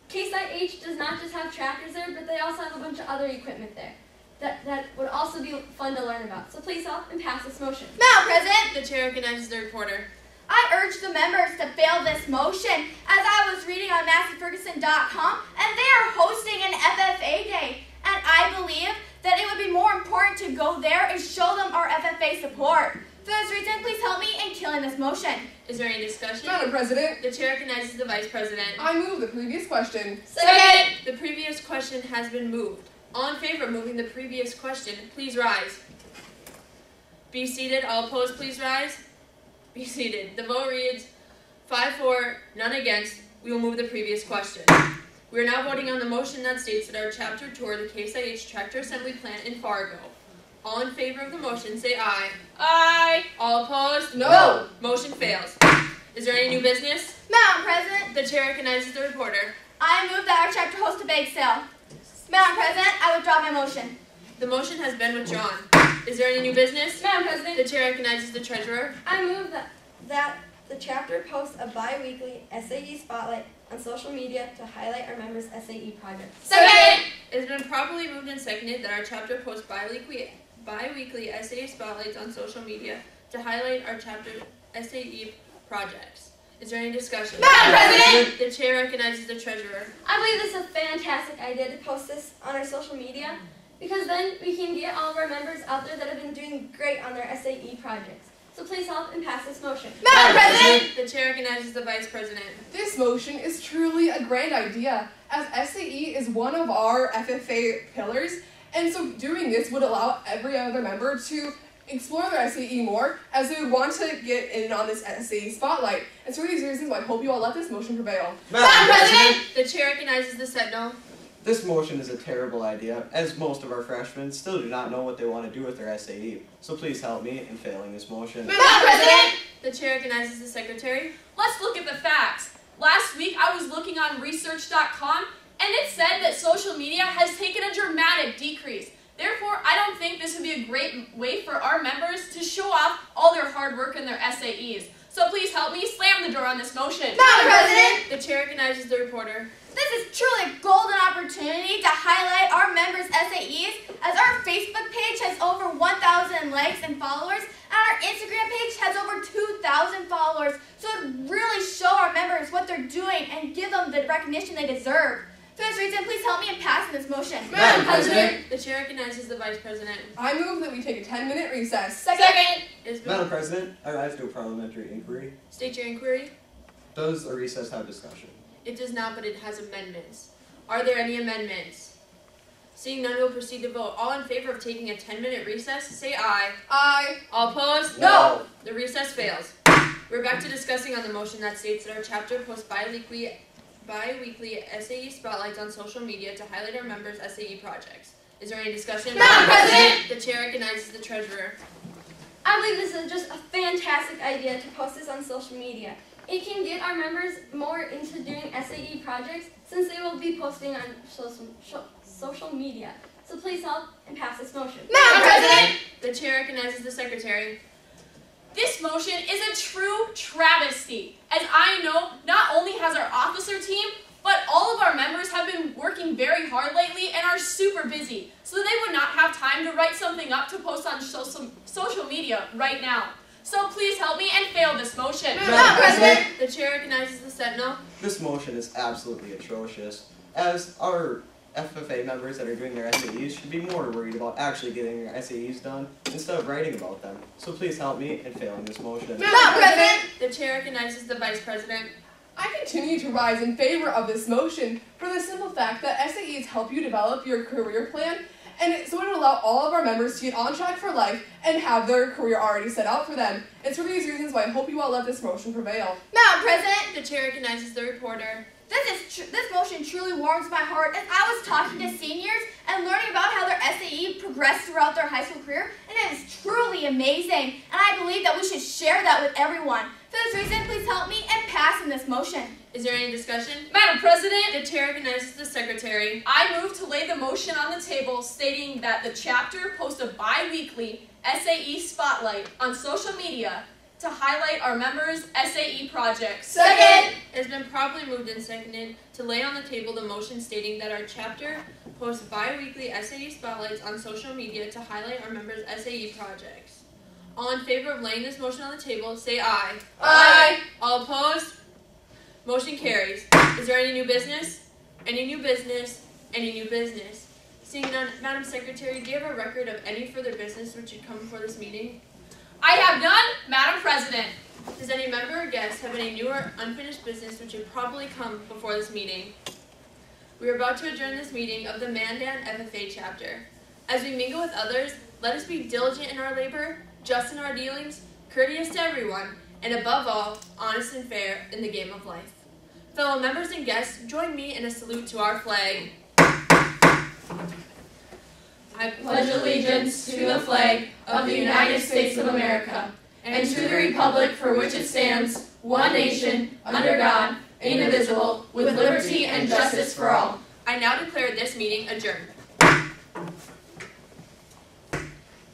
Case IH does not just have tractors there, but they also have a bunch of other equipment there that would also be fun to learn about. So please help and pass this motion. Madam President! The chair recognizes the reporter. I urge the members to fail this motion, as I was reading on MasseyFerguson.com, and they are hosting an FFA day, and I believe that it would be more important to go there and show them our FFA support. For this reason, please help me in killing this motion. Is there any discussion? Madam President. The chair recognizes the Vice President. I move the previous question. Second. The previous question has been moved. All in favor of moving the previous question, please rise. Be seated. All opposed, please rise. Be seated. The vote reads 5-4, none against. We will move the previous question. We are now voting on the motion that states that our chapter tour the Case IH Tractor Assembly Plant in Fargo. All in favor of the motion, say aye. Aye. All opposed? No. Motion fails. Is there any new business? Madam President. The chair recognizes the reporter. I move that our chapter host a bake sale. Madam President, I withdraw my motion. The motion has been withdrawn. Is there any new business? Madam President. The chair recognizes the treasurer. I move that the chapter posts a bi-weekly SAE spotlight on social media to highlight our members' SAE projects. Second! It has been properly moved and seconded that our chapter post bi-weekly SAE spotlights on social media to highlight our chapter SAE projects. Is there any discussion? Madam President! The chair recognizes the treasurer. I believe this is a fantastic idea to post this on our social media, because then we can get all of our members out there that have been doing great on their SAE projects. So please help and pass this motion. Madam President! The chair recognizes the Vice President. This motion is truly a grand idea, as SAE is one of our FFA pillars, and so doing this would allow every other member to explore their SAE more, as they would want to get in on this SAE spotlight. And so for these reasons, I hope you all let this motion prevail. Madam President! The chair recognizes the Sentinel. This motion is a terrible idea, as most of our freshmen still do not know what they want to do with their SAE. So please help me in failing this motion. Madam President! The chair recognizes the secretary. Let's look at the facts. Last week, I was looking on research.com, and it said that social media has taken a dramatic decrease. Therefore, I don't think this would be a great way for our members to show off all their hard work in their SAEs. So please help me slam the door on this motion. Madam President! The chair recognizes the reporter. This is truly a golden opportunity to highlight our members' SAEs, as our Facebook page has over 1,000 likes and followers, and our Instagram page has over 2,000 followers. So it would really show our members what they're doing and give them the recognition they deserve. For this reason, please help me in passing this motion. Madam President! The chair recognizes the Vice President. I move that we take a 10-minute recess. Second! Madam President, I rise to a parliamentary inquiry. State your inquiry. Does a recess have discussion? It does not, but it has amendments. Are there any amendments? Seeing none, we'll proceed to vote. All in favor of taking a 10-minute recess, say aye. Aye. All opposed? No. The recess fails. We're back to discussing on the motion that states that our chapter posts bi-weekly SAE spotlights on social media to highlight our members' SAE projects. Is there any discussion? Madam President! The chair recognizes the treasurer. I believe this is just a fantastic idea to post this on social media. It can get our members more into doing SAE projects, since they will be posting on social media. so please help and pass this motion. Madam President! The chair recognizes the secretary. This motion is a true travesty, as I know not only has our officer team, but all of our members have been working very hard lately and are super busy, so they would not have time to write something up to post on social media right now. So please help me and fail this motion. Madam President! The chair recognizes the sentinel. This motion is absolutely atrocious, as our FFA members that are doing their SAEs should be more worried about actually getting their SAEs done instead of writing about them. So please help me in failing this motion. Madam President! The chair recognizes the vice president. I continue to rise in favor of this motion for the simple fact that SAEs help you develop your career plan, and so it will allow all of our members to get on track for life and have their career already set out for them. It's for these reasons why I hope you all let this motion prevail. Madam President! The chair recognizes the reporter. This motion truly warms my heart, as I was talking to seniors and learning about how their SAE progressed throughout their high school career, and it is truly amazing, and I believe that we should share that with everyone. For this reason, please help me in passing this motion. Is there any discussion? Madam President, the chair recognizes the secretary. I move to lay the motion on the table stating that the chapter post a bi-weekly SAE spotlight on social media to highlight our members' SAE projects. Second! It has been properly moved and seconded to lay on the table the motion stating that our chapter posts bi-weekly SAE spotlights on social media to highlight our members' SAE projects. All in favor of laying this motion on the table, say aye. Aye! All opposed? Motion carries. Is there any new business? Any new business? Any new business? Seeing none, Madam Secretary, do you have a record of any further business which should come before this meeting? I have none, Madam President. Does any member or guest have any new or unfinished business which should probably come before this meeting? We are about to adjourn this meeting of the Mandan FFA chapter. As we mingle with others, let us be diligent in our labor, just in our dealings, courteous to everyone, and above all, honest and fair in the game of life. Fellow members and guests, join me in a salute to our flag. I pledge allegiance to the flag of the United States of America, and to the republic for which it stands, one nation, under God, indivisible, with liberty and justice for all. I now declare this meeting adjourned. The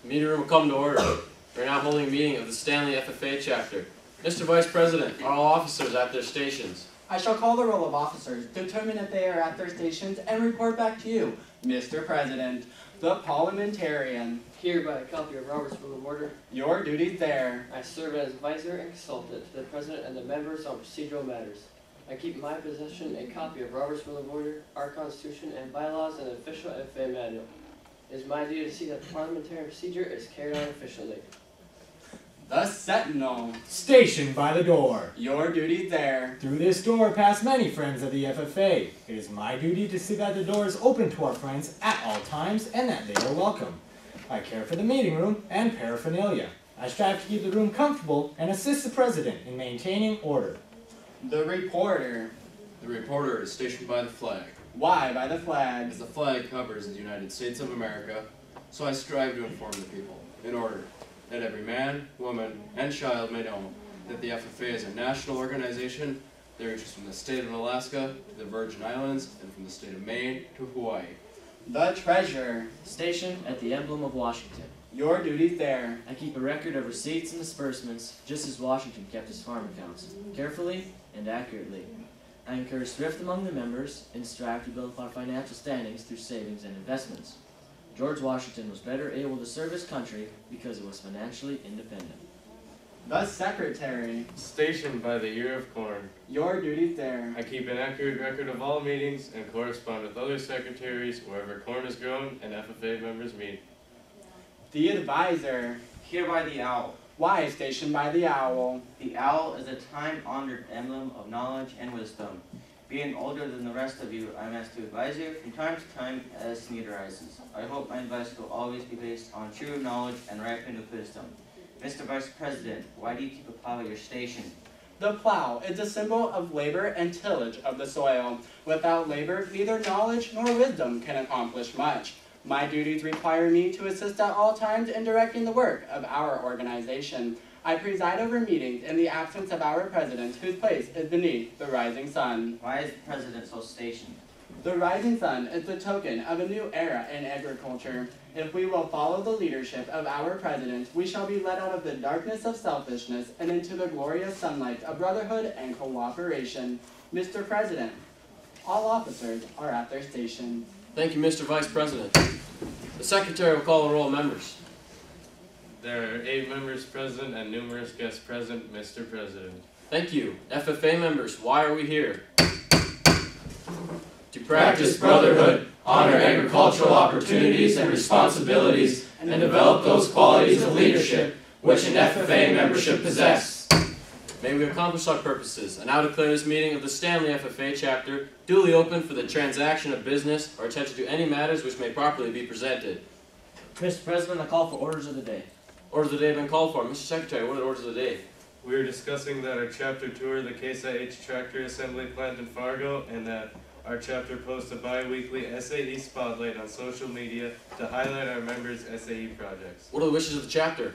meeting room will come to order. We are now holding a meeting of the Stanley FFA chapter. Mr. Vice President, are all officers at their stations? I shall call the roll of officers, determine if they are at their stations, and report back to you, Mr. President. The parliamentarian. Hereby a copy of Robert's Rule of Order. Your duties there. I serve as advisor and consultant to the President and the members on procedural matters. I keep in my possession a copy of Robert's Rule of Order, our Constitution, and bylaws, and an official FFA manual. It is my duty to see that the parliamentary procedure is carried on efficiently. The sentinel. Stationed by the door. Your duty there. Through this door pass many friends of the FFA. It is my duty to see that the door is open to our friends at all times and that they are welcome. I care for the meeting room and paraphernalia. I strive to keep the room comfortable and assist the President in maintaining order. The reporter. The reporter is stationed by the flag. Why by the flag? As the flag covers the United States of America, so I strive to inform the people, in order that every man, woman, and child may know that the FFA is a national organization that reaches from the state of Alaska to the Virgin Islands and from the state of Maine to Hawaii. The treasurer. Stationed at the emblem of Washington. Your duties there. I keep a record of receipts and disbursements, just as Washington kept his farm accounts, carefully and accurately. I encourage thrift among the members and strive to build up our financial standings through savings and investments. George Washington was better able to serve his country because it was financially independent. The secretary. Stationed by the ear of corn. Your duties there. I keep an accurate record of all meetings and correspond with other secretaries wherever corn is grown and FFA members meet. The advisor. Hereby the owl. Why stationed by the owl? The owl is a time-honored emblem of knowledge and wisdom. Being older than the rest of you, I am asked to advise you from time to time as need arises. I hope my advice will always be based on true knowledge and ripened with wisdom. Mr. Vice President, why do you keep a plow at your station? The plow is a symbol of labor and tillage of the soil. Without labor, neither knowledge nor wisdom can accomplish much. My duties require me to assist at all times in directing the work of our organization. I preside over meetings in the absence of our president, whose place is beneath the rising sun. Why is the president so stationed? The rising sun is the token of a new era in agriculture. If we will follow the leadership of our president, we shall be led out of the darkness of selfishness and into the glorious sunlight of brotherhood and cooperation. Mr. President, all officers are at their stations. Thank you, Mr. Vice President. The Secretary will call the roll of members. There are 8 members present and numerous guests present, Mr. President. Thank you. FFA members, why are we here? To practice brotherhood, honor agricultural opportunities and responsibilities, and develop those qualities of leadership which an FFA membership possess. May we accomplish our purposes. I now declare this meeting of the Stanley FFA chapter duly open for the transaction of business or attention to any matters which may properly be presented. Mr. President, I call for orders of the day. Orders of the day have been called for. Mr. Secretary, what are the orders of the day? We are discussing that our chapter tour the Case IH Tractor Assembly Plant in Fargo, and that our chapter posts a bi-weekly SAE spotlight on social media to highlight our members' SAE projects. What are the wishes of the chapter?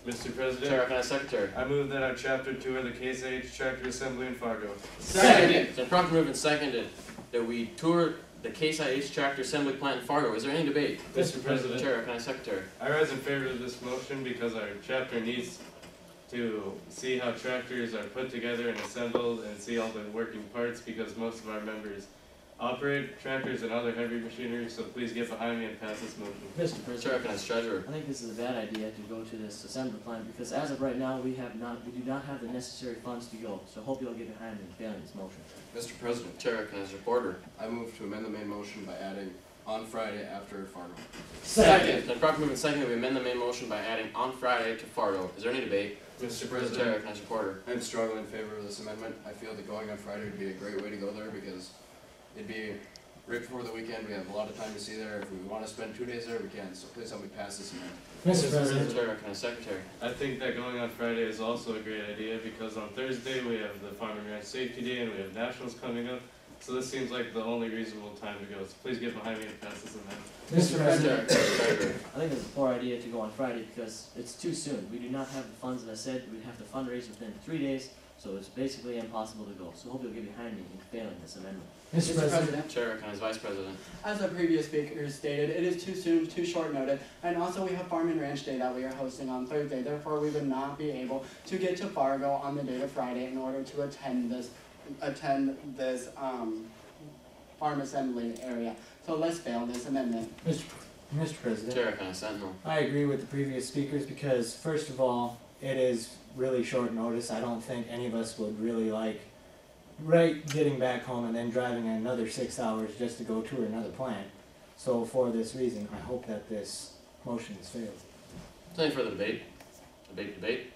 Mr. President, Chair, recognize Secretary. I move that our chapter tour the Case IH Tractor Assembly in Fargo. Second. It's been properly moved and seconded that we tour the Case IH Tractor Assembly Plant in Fargo. Is there any debate? Mr. President, Chair, recognize Secretary. I rise in favor of this motion because our chapter needs to see how tractors are put together and assembled and see all the working parts, because most of our members operate tractors and other heavy machinery, so please get behind me and pass this motion. Mr. President, Chair, recognize Treasurer. I think this is a bad idea to go to this assembly plant because as of right now we do not have the necessary funds to go. So I hope you'll get behind me in failing this motion. Mr. President, Chair, recognize Reporter. I move to amend the main motion by adding on Friday after Fargo. Second. It's been properly moved and seconded that we amend the main motion by adding on Friday to Fargo. Is there any debate? Mr. Chair, President, recognize Reporter. I'm strongly in favor of this amendment. I feel that going on Friday would be a great way to go there because it'd be right before the weekend. We have a lot of time to see there. If we want to spend 2 days there, we can. So please help me pass this amendment. Mr. President. Chair, recognize Secretary. I think that going on Friday is also a great idea because on Thursday we have the Farm and Ranch Safety Day and we have Nationals coming up. So this seems like the only reasonable time to go. So please get behind me and pass this amendment. Mr. President, I think it's a poor idea to go on Friday because it's too soon. We do not have the funds, as I said. We have to fundraise within 3 days, so it's basically impossible to go. So I hope you'll get behind me in failing this amendment. Mr. President. Chair, recognize Vice President. As the previous speaker stated, it is too soon, too short notice, and also we have Farm and Ranch Day that we are hosting on Thursday. Therefore, we would not be able to get to Fargo on the date of Friday in order to attend this farm assembly area. So let's fail this amendment. Mr. President, Chair, recognize Sentinel. I agree with the previous speakers because, first of all, it is really short notice. I don't think any of us would really like getting back home and then driving another 6 hours just to go to another plant. So for this reason, I hope that this motion is failed. Is there any further debate? Debate?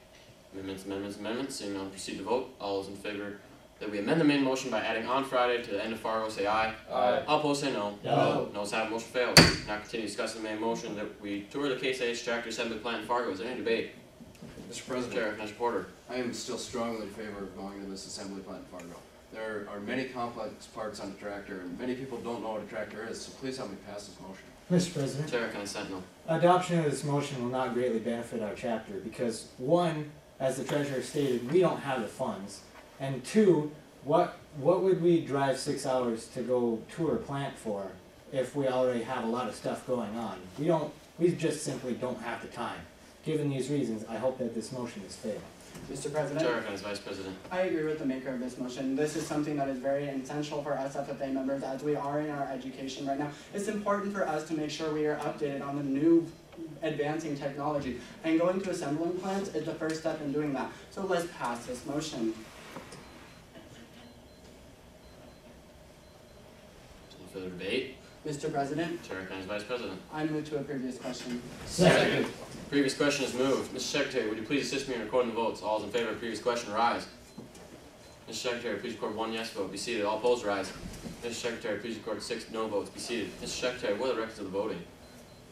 Amendments. Seeing none, proceed to vote. All those in favor that we amend the main motion by adding on Friday to the end of Fargo, say aye. Aye. All opposed, say no. No. Noes have, motion fails. Now continue discussing the main motion that we tour the Case IH Tractor Assembly Plant in Fargo. Is there any debate? Mr. President, Chair, recognize Reporter. I am still strongly in favor of going to this assembly plant in Fargo. There are many complex parts on the tractor, and many people don't know what a tractor is, so please help me pass this motion. Mr. President, Chair, recognize Sentinel. adoption of this motion will not greatly benefit our chapter because, one, as the treasurer stated, we don't have the funds, and two, what would we drive 6 hours to go tour a plant for if we already have a lot of stuff going on? We just simply don't have the time. Given these reasons, I hope that this motion is failed. Mr. President. Chair, recognize Vice President. I agree with the maker of this motion. This is something that is very essential for us FFA members as we are in our education right now. It's important for us to make sure we are updated on the new advancing technology. And going to assembling plants is the first step in doing that. So let's pass this motion. Any further debate? Mr. President. Chair, recognize Vice President. I move to a previous question. Second. Previous question is moved. Mr. Secretary, would you please assist me in recording the votes? All those in favor of the previous question, rise. Mr. Secretary, please record 1 yes vote. Be seated. All opposed, rise. Mr. Secretary, please record 6 no votes. Be seated. Mr. Secretary, what are the records of the voting?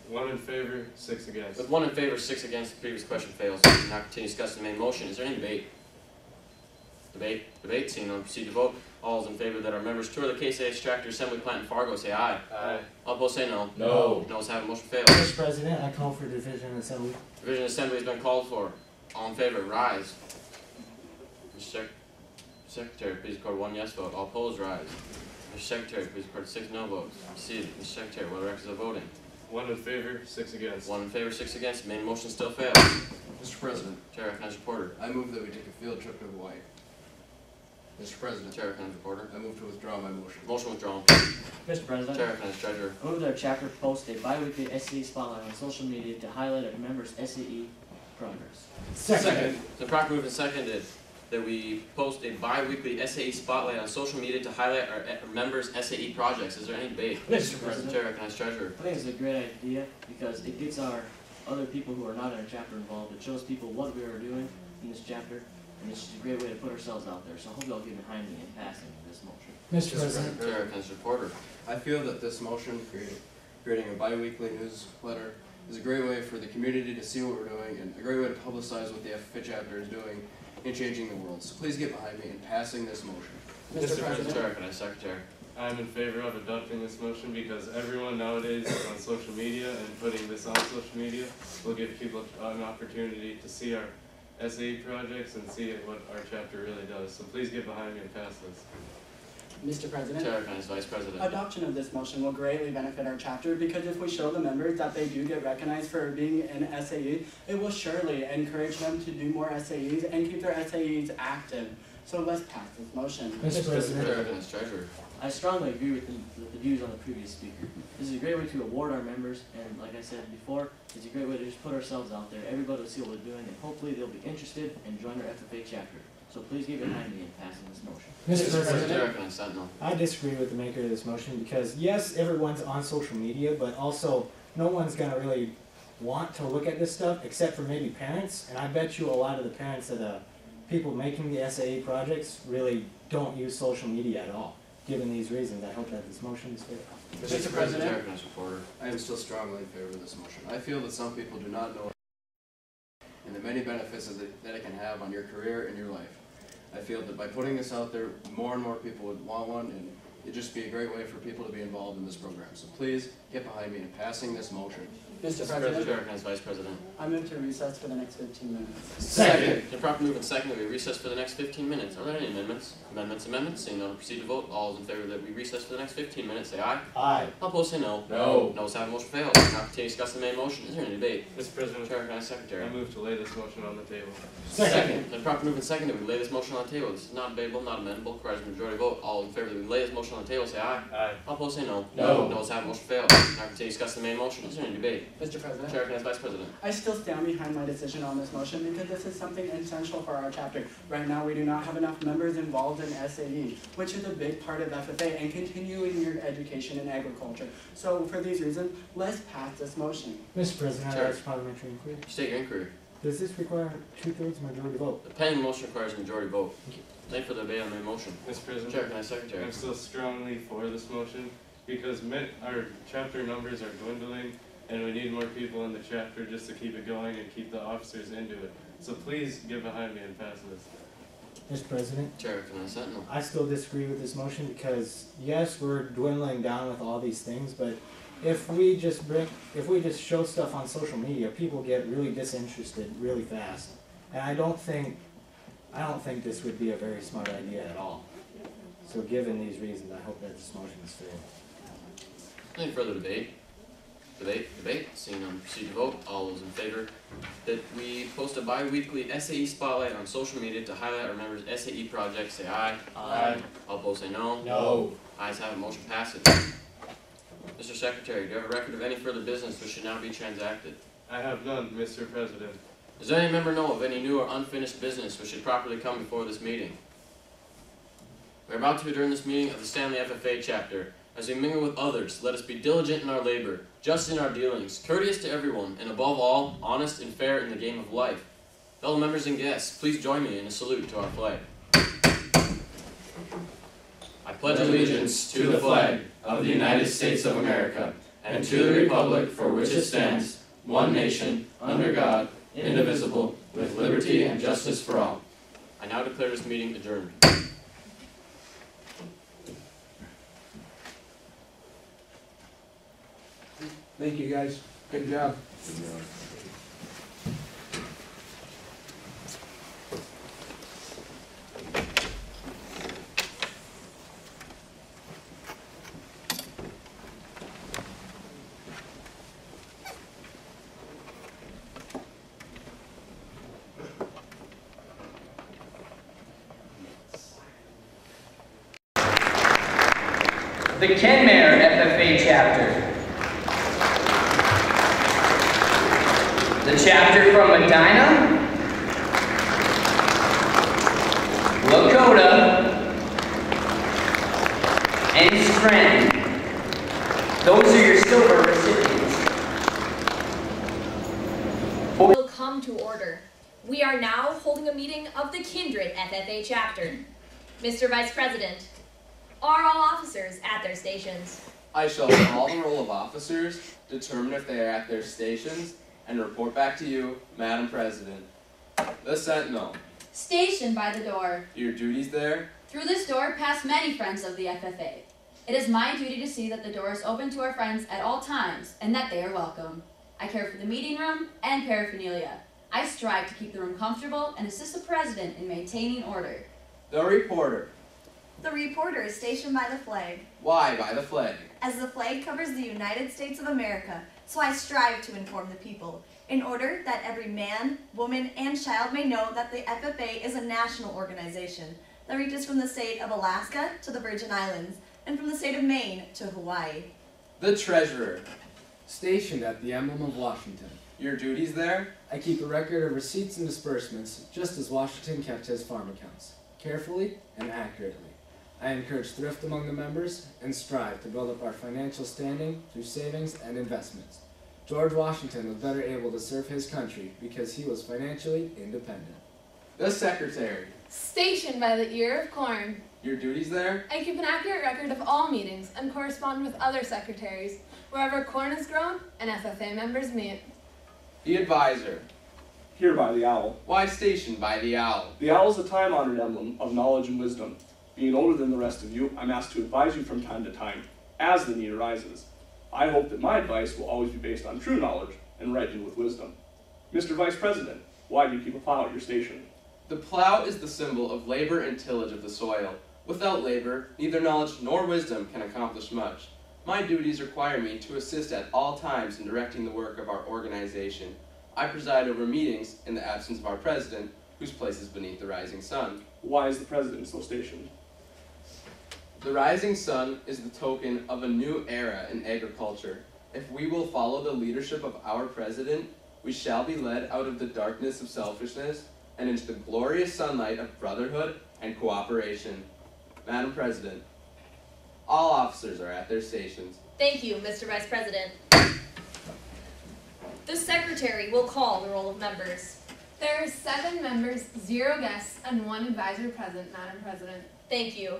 1 in favor, 6 against. With 1 in favor, 6 against, the previous question fails. Now continue discussing the main motion. Is there any debate? Debate. Seeing none, proceed to vote. All those in favor that our members tour the Case IH Tractor Assembly Plant in Fargo, say aye. Aye. All opposed, say no. No. Noes have, motion fails. Mr. President, I call for division and assembly. Division assembly has been called for. All in favor, rise. Mr. Secretary, please record 1 yes vote. All opposed, rise. Mr. Secretary, please record 6 no votes. Proceed. Mr. Secretary, what are the records of voting? 1 in favor, 6 against. 1 in favor, 6 against. Main motion still fails. Mr. President. Chair recognizes reporter. I move that we take a field trip to Hawaii. Mr. President. Chair recognizes reporter. I move to withdraw my motion. Motion withdrawn. Mr. President. Chair recognizes treasurer. I move that our chapter post a bi-weekly SAE spotlight on social media to highlight our members' SAE progress. Second. The properly moved and seconded that we post a bi-weekly SAE spotlight on social media to highlight our members' SAE projects. Is there any debate? Mr. President. Chair recognizes treasurer. I think it's a great idea because it gets our other people who are not in our chapter involved. It shows people what we are doing in this chapter, and it's just a great way to put ourselves out there. So I hope you'll get behind me in passing this motion. Mr. President. Chair recognizes reporter. I feel that this motion, creating a bi-weekly newsletter, is a great way for the community to see what we're doing and a great way to publicize what the FFA chapter is doing in changing the world. So please get behind me in passing this motion. Mr. President. Chair recognizes secretary. I'm in favor of adopting this motion because everyone nowadays is on social media, and putting this on social media will give people an opportunity to see our SAE projects and see what our chapter really does. So please get behind me and pass this. Mr. President, Chair recognizes vice president. adoption of this motion will greatly benefit our chapter because if we show the members that they do get recognized for being an SAE, it will surely encourage them to do more SAEs and keep their SAEs active. So let's pass this motion. Mr. President. Chair recognizes treasurer. I strongly agree with the views on the previous speaker. This is a great way to award our members, and like I said before, it's a great way to just put ourselves out there. Everybody will see what we're doing, and hopefully they'll be interested and join our FFA chapter. So please get behind me in passing this motion. Mr. Chair President. recognizes sentinel. I disagree with the maker of this motion because yes, everyone's on social media, but also no one's gonna really want to look at this stuff except for maybe parents. And I bet you a lot of the parents that people making the SAE projects really don't use social media at all. Given these reasons, I hope that this motion is fair. Mr. President. Chair recognizes reporter. I am still strongly in favor of this motion. I feel that some people do not know and the many benefits that it can have on your career and your life. I feel that by putting this out there, more and more people would want one, and it'd just be a great way for people to be involved in this program. So please get behind me in passing this motion. Mr. President, Chair recognizes vice president. I move to recess for the next 15 minutes. Second. The proper move and second that we recess for the next 15 minutes. Are there any amendments? Amendments? Seeing none, proceed to vote. All those in favor that we recess for the next 15 minutes, say aye. Aye. All opposed, say no. No. No's have motion failed. Now continue to discuss the main motion. Is there any debate? Mr. President. Chair recognizes secretary. I move to lay this motion on the table. Second. The proper move and second that we lay this motion on the table. This is not debatable, not amendable. Requires a majority vote. All in favor that we lay this motion on the table, say aye. Aye. All opposed, say no. No. No's have motion failed. Now continue to discuss the main motion. Is there any debate? Mr. President, Chair recognizes vice president. I still stand behind my decision on this motion because this is something essential for our chapter. Right now, we do not have enough members involved in SAE, which is a big part of FFA and continuing your education in agriculture. So for these reasons, let's pass this motion. Mr. President, Chair. I ask parliamentary inquiry. State your inquiry. Does this require 2/3 majority vote? The pending motion requires a majority vote. Thank you for the debate on the main motion. Mr. President. Chair recognizes secretary. I'm still strongly for this motion because our chapter numbers are dwindling, and we need more people in the chapter just to keep it going and keep the officers into it. So please get behind me and pass this. Mr. President, Chair recognizes sentinel. I still disagree with this motion because yes, we're dwindling down with all these things, but if we just show stuff on social media, people get really disinterested really fast. And I don't think this would be a very smart idea at all. So given these reasons, I hope that this motion is fair. Any further debate? Debate. Seeing none, proceed to vote. All those in favor that we post a bi-weekly SAE spotlight on social media to highlight our members' SAE projects, say aye. Aye. All opposed, say no. No. Ayes have it, motion passes. Mr. Secretary, do you have a record of any further business which should now be transacted? I have none, Mr. President. Does any member know of any new or unfinished business which should properly come before this meeting? We are about to adjourn this meeting of the Stanley FFA chapter. As we mingle with others, let us be diligent in our labor, just in our dealings, courteous to everyone, and above all, honest and fair in the game of life. Fellow members and guests, please join me in a salute to our flag. I pledge allegiance to the flag of the United States of America, and to the republic for which it stands, one nation, under God, indivisible, with liberty and justice for all. I now declare this meeting adjourned. Thank you, guys. Good job. the Kenmare FFA chapter. The chapter from Medina, Lakota, and Strand. Those are your silver recipients. Will come to order. We are now holding a meeting of the Kindred FFA chapter. Mr. Vice President, are all officers at their stations? I shall call the roll of officers, determine if they are at their stations, and report back to you, Madam President. The Sentinel. Stationed by the door. Your duties there? Through this door pass many friends of the FFA. It is my duty to see that the door is open to our friends at all times, and that they are welcome. I care for the meeting room and paraphernalia. I strive to keep the room comfortable and assist the President in maintaining order. The Reporter. The reporter is stationed by the flag. Why by the flag? As the flag covers the United States of America, so I strive to inform the people, in order that every man, woman, and child may know that the FFA is a national organization that reaches from the state of Alaska to the Virgin Islands, and from the state of Maine to Hawaii. The Treasurer. Stationed at the emblem of Washington. Your duties there? I keep a record of receipts and disbursements, just as Washington kept his farm accounts, carefully and accurately. I encourage thrift among the members and strive to build up our financial standing through savings and investments. George Washington was better able to serve his country because he was financially independent. The Secretary. Stationed by the ear of corn. Your duties there? I keep an accurate record of all meetings and correspond with other secretaries. Wherever corn is grown and FFA members meet. The Advisor. Here by the owl. Why stationed by the owl? The owl is a time-honored emblem of knowledge and wisdom. Being older than the rest of you, I'm asked to advise you from time to time, as the need arises. I hope that my advice will always be based on true knowledge and ripened with wisdom. Mr. Vice President, why do you keep a plow at your station? The plow is the symbol of labor and tillage of the soil. Without labor, neither knowledge nor wisdom can accomplish much. My duties require me to assist at all times in directing the work of our organization. I preside over meetings in the absence of our president, whose place is beneath the rising sun. Why is the president so stationed? The rising sun is the token of a new era in agriculture. If we will follow the leadership of our president, we shall be led out of the darkness of selfishness and into the glorious sunlight of brotherhood and cooperation. Madam President, all officers are at their stations. Thank you, Mr. Vice President. The Secretary will call the roll of members. There are 7 members, 0 guests, and 1 advisor present, Madam President. Thank you.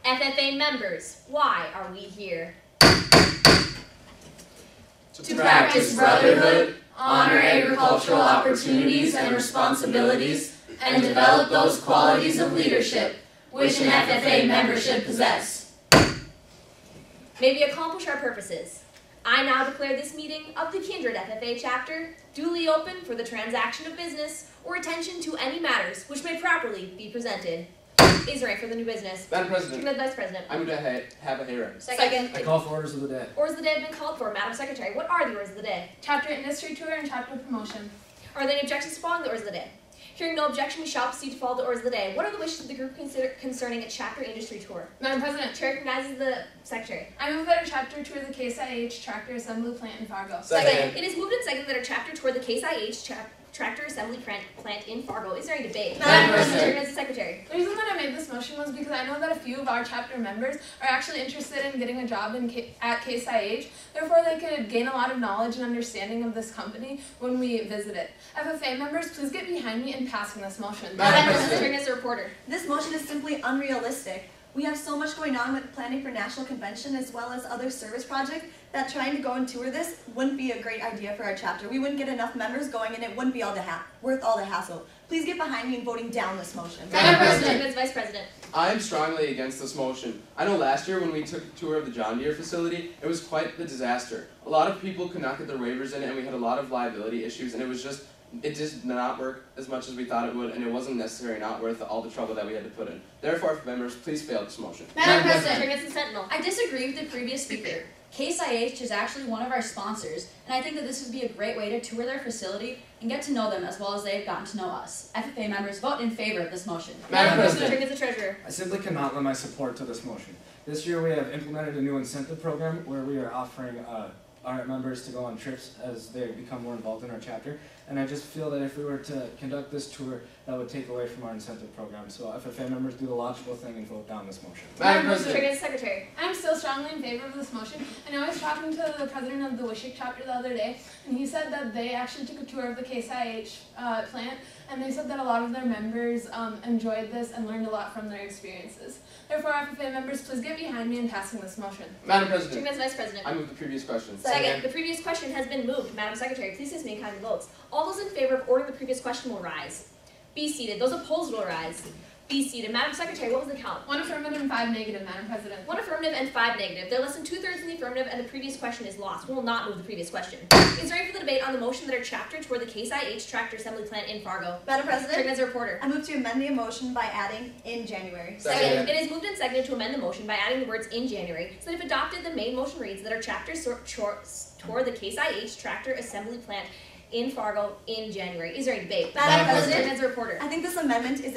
FFA members, why are we here? To practice brotherhood, honor agricultural opportunities and responsibilities, and develop those qualities of leadership which an FFA member should possess. May we accomplish our purposes. I now declare this meeting of the Kindred FFA chapter duly open for the transaction of business or attention to any matters which may properly be presented. Is there any further new business? Madam President. Vice President. I'm going to have a hayride. Second. I call for orders of the day. Orders of the day have been called for. Madam Secretary, what are the orders of the day? Chapter industry tour and chapter promotion. Are there any objections to following the orders of the day? Hearing no objection, we shall proceed to follow the orders of the day. What are the wishes of the group concerning a chapter industry tour? Madam President. Chair recognizes the Secretary. I move that a chapter tour the Case IH tractor assembly plant in Fargo. Second. It is moved and seconded that a chapter tour the Case IH tractor assembly plant in Fargo. Is there any debate? Madam President. As the Secretary. The reason that I made this motion was because I know that a few of our chapter members are actually interested in getting a job at Case IH. Therefore, they could gain a lot of knowledge and understanding of this company when we visit it. FFA members, please get behind me in passing this motion. Madam President. As a reporter. This motion is simply unrealistic. We have so much going on with planning for national convention as well as other service projects that trying to go and tour this wouldn't be a great idea for our chapter. We wouldn't get enough members going and it wouldn't be worth all the hassle. Please get behind me in voting down this motion. Madam President. As Vice President. I am strongly against this motion. I know last year when we took a tour of the John Deere facility, it was quite the disaster. A lot of people could not get their waivers in and we had a lot of liability issues and it just did not work as much as we thought it would, and it wasn't necessarily not worth all the trouble that we had to put in. Therefore, members, please fail this motion. Madam President. Sentinel. I disagree with the previous speaker. Case IH is actually one of our sponsors, and I think that this would be a great way to tour their facility and get to know them as well as they have gotten to know us. FFA members, vote in favor of this motion. Madam President. As the Treasurer. I simply cannot lend my support to this motion. This year we have implemented a new incentive program where we are offering our members to go on trips as they become more involved in our chapter. And I just feel that if we were to conduct this tour, that would take away from our incentive program. So FFA members, do the logical thing and vote down this motion. Madam President. Secretary. I'm still strongly in favor of this motion. And I was talking to the president of the Wishek chapter the other day, and he said that they actually took a tour of the Case IH plant, and they said that a lot of their members enjoyed this and learned a lot from their experiences. Therefore, FFA members, please get behind me in passing this motion. Madam President. Chairman, Vice President. I move the previous question. Second. The previous question has been moved. Madam Secretary, please assist me in counting votes. All those in favor of ordering the previous question will rise. Be seated. Those opposed will rise. Be seated. Madam Secretary, what was the count? 1 affirmative and 5 negative, Madam President. 1 affirmative and 5 negative. There are less than 2/3 in the affirmative, and the previous question is lost. We will not move the previous question. Is there any further debate on the motion that our chapter toward the Case IH tractor assembly plant in Fargo? Madam President, Chairman as a reporter. I move to amend the motion by adding in January. Second. It is moved and seconded to amend the motion by adding the words in January, so that if adopted, the main motion reads that our chapter toward the Case IH tractor assembly plant in Fargo in January. Is there any debate? Madam President, Chairman as a reporter. I think this amendment is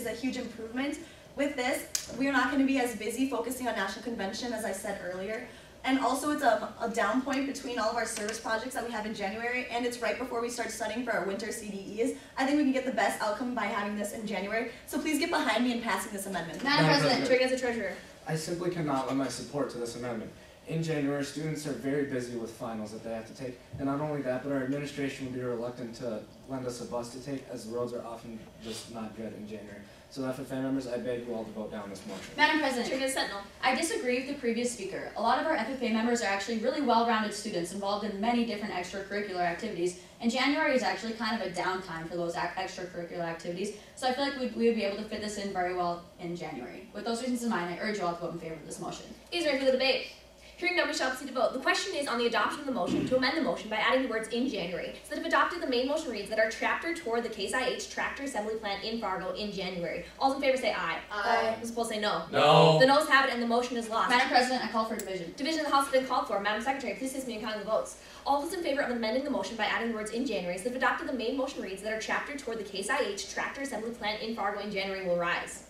a huge improvement. With this, we are not going to be as busy focusing on National Convention as I said earlier. And also it's a down point between all of our service projects that we have in January, and it's right before we start studying for our winter CDEs. I think we can get the best outcome by having this in January. So please get behind me in passing this amendment. Madam President, Chairman as a treasurer. I simply cannot lend my support to this amendment. In January, students are very busy with finals that they have to take, and not only that, but our administration will be reluctant to lend us a bus to take, as the roads are often just not good in January. So FFA members, I beg you all to vote down this motion. Madam President, Chairman Sentinel. I disagree with the previous speaker. A lot of our FFA members are actually really well-rounded students involved in many different extracurricular activities, and January is actually kind of a downtime for those extracurricular activities, so I feel like we would be able to fit this in very well in January. With those reasons in mind, I urge you all to vote in favor of this motion. Is there any further debate? Hearing none, we shall proceed to vote. The question is on the adoption of the motion to amend the motion by adding the words in January, so that if adopted, the main motion reads that our chapter toward the Case IH tractor assembly plant in Fargo in January. All in favor say aye. Aye. Those opposed say no. No. The noes have it and the motion is lost. Madam President, I call for division. Division of the House has been called for. Madam Secretary, please assist me in counting the votes. All those in favor of amending the motion by adding the words in January, so that if adopted, the main motion reads that our chapter toward the Case IH tractor assembly plant in Fargo in January will rise.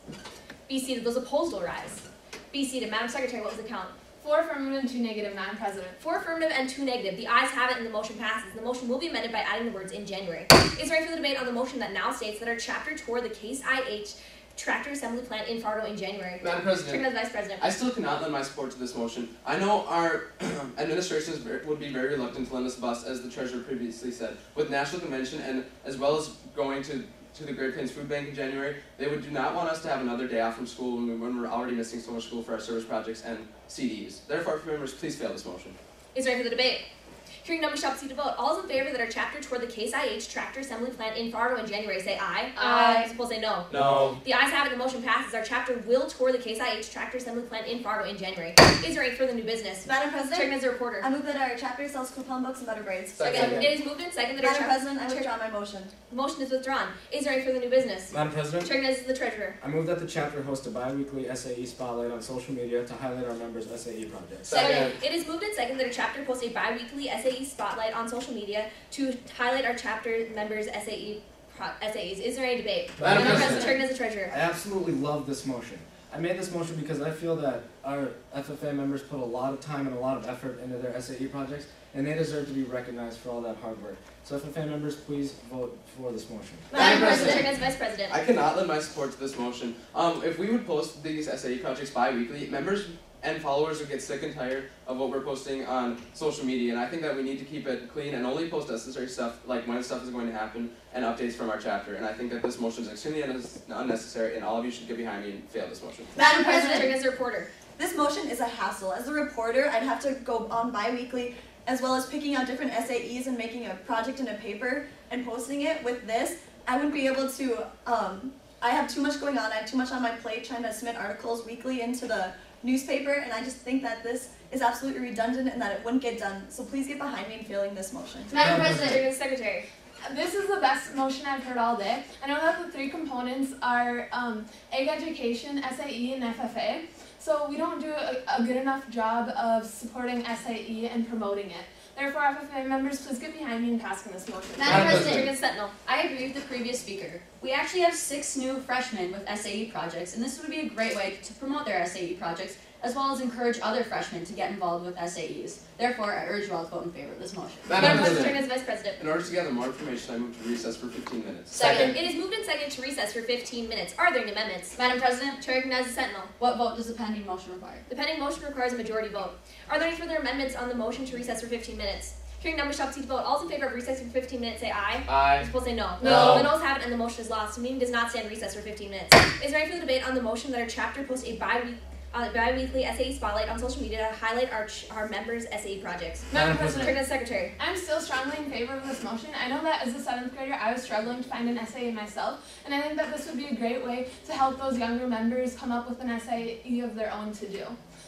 Be seated. Those opposed will rise. Be seated. Madam Secretary, what was the count? 4 affirmative and 2 negative, Madam President. 4 affirmative and 2 negative. The ayes have it and the motion passes. The motion will be amended by adding the words in January. Is there any further debate on the motion that now states that our chapter toward the Case IH tractor assembly plant in Fargo in January? Madam President. Chairman as Vice President. I still cannot lend my support to this motion. I know our administration would be very reluctant to lend us a bus, as the treasurer previously said. With National Convention and as well as going to the Great Plains Food Bank in January, they do not want us to have another day off from school when we're already missing so much school for our service projects and CDs. Therefore, members, please fail this motion. Is there any further debate? Hearing none, we shall proceed to vote. All those in favor that our chapter toward the Case IH tractor assembly plant in Fargo in January say aye. Aye. Those opposed say no. No. The ayes have it and the motion passes. Our chapter will tour the Case IH tractor assembly plant in Fargo in January. Is there any further new business? Madam President, Chairman as a reporter. I move that our chapter sells coupon books and better grades. Second. It is moved and seconded that our Madam chapter... President, I withdraw my motion. The motion is withdrawn. Is there any further new business? Madam President, Chairman as the treasurer. I move that the chapter host a bi-weekly SAE spotlight on social media to highlight our members' SAE projects. Second. It is moved and seconded that our chapter post a bi-weekly SAE spotlight on social media to highlight our chapter members' SAEs. Is there any debate? Madam President. Chairman as the treasurer. I absolutely love this motion. I made this motion because I feel that our FFA members put a lot of time and a lot of effort into their SAE projects, and they deserve to be recognized for all that hard work. So FFA members, please vote for this motion. Madam President. Chairman as Vice President. I cannot lend my support to this motion. If we would post these SAE projects bi-weekly, members and followers would get sick and tired of what we're posting on social media, and I think that we need to keep it clean and only post necessary stuff, like when stuff is going to happen, and updates from our chapter. And I think that this motion is extremely unnecessary, and all of you should get behind me and fail this motion. Madam President, Chairman as a reporter. this motion is a hassle. As a reporter, I'd have to go on bi-weekly, as well as picking out different SAEs and making a project in a paper and posting it. With this, I wouldn't be able to, I have too much going on. I have too much on my plate trying to submit articles weekly into the newspaper, and I just think that this is absolutely redundant and that it wouldn't get done. So please get behind me in failing this motion. Madam President. Chairman Secretary. This is the best motion I've heard all day. I know that the 3 components are egg education, SAE, and FFA. So we don't do a good enough job of supporting SAE and promoting it. Therefore, FFA members, please get behind me in passing this motion. Madam President, Chairman Sentinel. I agree with the previous speaker. We actually have 6 new freshmen with SAE projects, and this would be a great way to promote their SAE projects, as well as encourage other freshmen to get involved with SAEs. Therefore, I urge you all to vote in favor of this motion. Madam President, as Vice President. In order to gather more information, I move to recess for 15 minutes. Second. It is moved and seconded to recess for 15 minutes. Are there any amendments? Madam President, Chair recognizes the Sentinel. what vote does the pending motion require? The pending motion requires a majority vote. Are there any further amendments on the motion to recess for 15 minutes? Hearing none, we shall proceed to vote. All those in favor of recess for 15 minutes say aye. Aye. Those opposed say no. No. The noes have it and the motion is lost. The meeting does not stand in recess for 15 minutes. Is there any further debate on the motion that our chapter post a bi-weekly SAE spotlight on social media to highlight our members' SAE projects? Madam President. Turn to the Secretary. I'm still strongly in favor of this motion. I know that as a 7th grader, I was struggling to find an SAE myself, and I think that this would be a great way to help those younger members come up with an SAE of their own to do.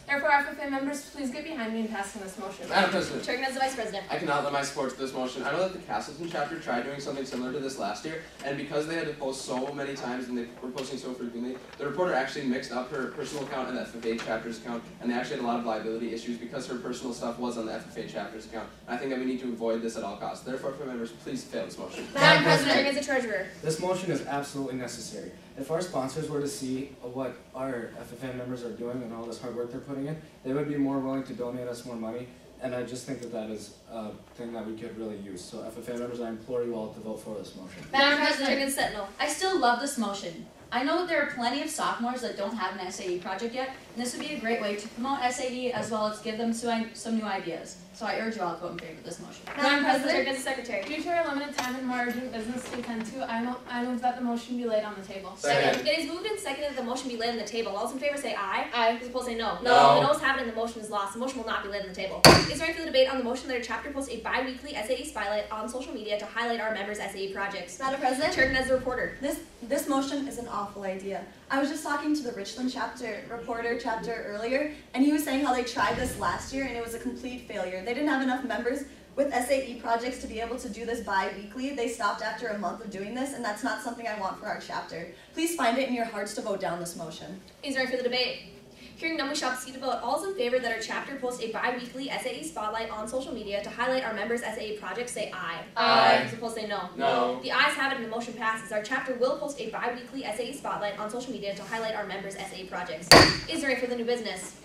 Therefore, FFA members, please get behind me in passing this motion. Madam President. Chair recognizes the Vice President. I cannot lend my support to this motion. I know that the Castleton chapter tried doing something similar to this last year, and because they had to post so many times and they were posting so frequently, the reporter actually mixed up her personal account and the FFA chapter's account, and they actually had a lot of liability issues because her personal stuff was on the FFA chapter's account. And I think that we need to avoid this at all costs. Therefore, FFA members, please fail this motion. Madam President, as the Treasurer. This motion is absolutely necessary. If our sponsors were to see what our FFA members are doing and all this hard work they're putting in, they would be more willing to donate us more money, and I just think that that is a thing that we could really use. So FFA members, I implore you all to vote for this motion. Madam President, Sentinel, I still love this motion. I know that there are plenty of sophomores that don't have an SAE project yet, and this would be a great way to promote SAE as well as give them some new ideas. So I urge you all to vote in favor of this motion. Madam President, as Secretary. Due to our limited time and more urgent business to attend to, I move that the motion be laid on the table. Second. It is moved and seconded that the motion be laid on the table. All those in favor say aye. Aye. Those opposed say no. No. The noes have it and the motion is lost. The motion will not be laid on the table. Is there any further debate on the motion that our chapter posts a bi-weekly SAE spotlight on social media to highlight our members' SAE projects? Madam President, Chair as the reporter. This motion is an awful idea. I was just talking to the Richland reporter earlier, and he was saying how they tried this last year and it was a complete failure. They didn't have enough members with SAE projects to be able to do this bi-weekly. They stopped after a month of doing this, and that's not something I want for our chapter. Please find it in your hearts to vote down this motion. Is there any further debate? Hearing none, we shall proceed to vote. All those in favor that our chapter posts a bi-weekly SAE spotlight on social media to highlight our members' SAE projects say aye. Aye. Those opposed say no. No. The ayes have it and the motion passes. Our chapter will post a bi-weekly SAE spotlight on social media to highlight our members' SAE projects. Is there any further new business?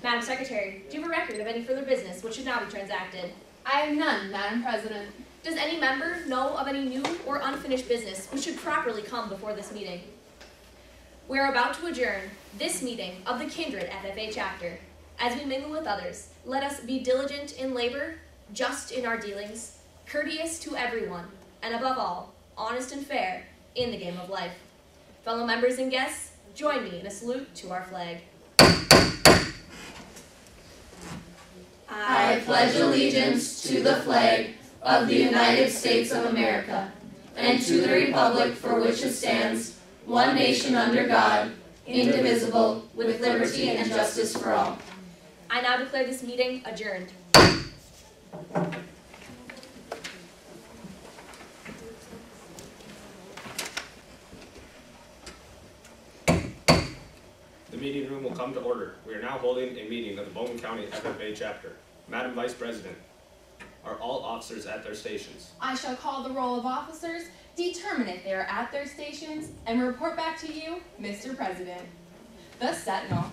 Madam Secretary, do you have a record of any further business which should now be transacted? I have none, Madam President. Does any member know of any new or unfinished business which should properly come before this meeting? We are about to adjourn this meeting of the Kindred FFA chapter. As we mingle with others, let us be diligent in labor, just in our dealings, courteous to everyone, and above all, honest and fair in the game of life. Fellow members and guests, join me in a salute to our flag. I pledge allegiance to the flag of the United States of America and to the republic for which it stands, one nation under God, indivisible, with liberty and justice for all. I now declare this meeting adjourned. The meeting room will come to order. We are now holding a meeting of the Bowman County FFA chapter. Madam Vice President, are all officers at their stations? I shall call the roll of officers, determine if they are at their stations, and report back to you, Mr. President. The Sentinel.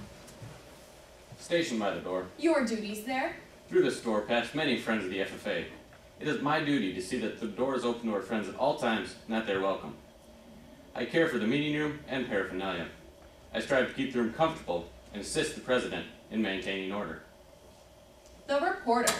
Station by the door. Your duties there. Through this door pass many friends of the FFA. It is my duty to see that the door is open to our friends at all times and that they are welcome. I care for the meeting room and paraphernalia. I strive to keep the room comfortable and assist the President in maintaining order. The reporter.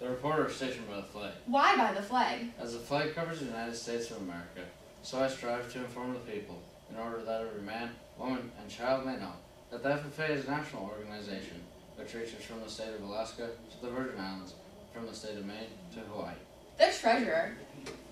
The reporter is stationed by the flag. Why by the flag? As the flag covers the United States of America, so I strive to inform the people, in order that every man, woman, and child may know that the FFA is a national organization which reaches from the state of Alaska to the Virgin Islands, from the state of Maine to Hawaii. The treasurer.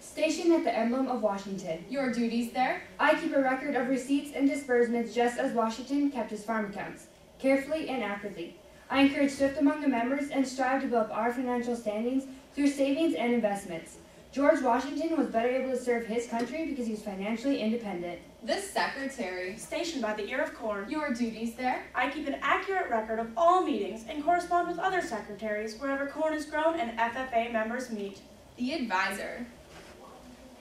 Stationed at the emblem of Washington. Your duties there? I keep a record of receipts and disbursements just as Washington kept his farm accounts, carefully and accurately. I encourage thrift among the members and strive to build up our financial standings through savings and investments. George Washington was better able to serve his country because he was financially independent. The secretary. Stationed by the ear of corn. Your duties there? I keep an accurate record of all meetings and correspond with other secretaries wherever corn is grown and FFA members meet. The advisor.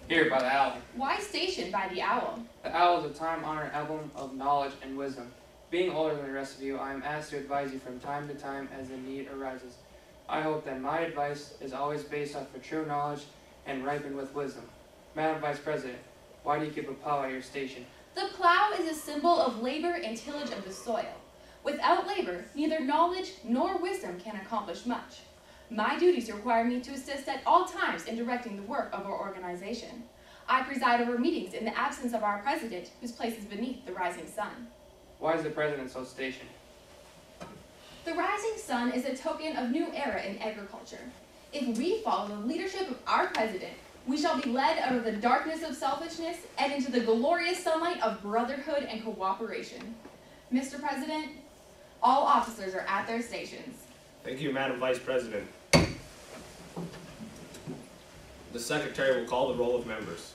Here, by the owl. Why station by the owl? The owl is a time-honored emblem of knowledge and wisdom. Being older than the rest of you, I am asked to advise you from time to time as the need arises. I hope that my advice is always based off of true knowledge and ripened with wisdom. Madam Vice President, why do you keep a plow at your station? The plow is a symbol of labor and tillage of the soil. Without labor, neither knowledge nor wisdom can accomplish much. My duties require me to assist at all times in directing the work of our organization. I preside over meetings in the absence of our president, whose place is beneath the rising sun. Why is the president so stationed? The rising sun is a token of new era in agriculture. If we follow the leadership of our president, we shall be led out of the darkness of selfishness and into the glorious sunlight of brotherhood and cooperation. Mr. President, all officers are at their stations. Thank you, Madam Vice President. The Secretary will call the roll of members.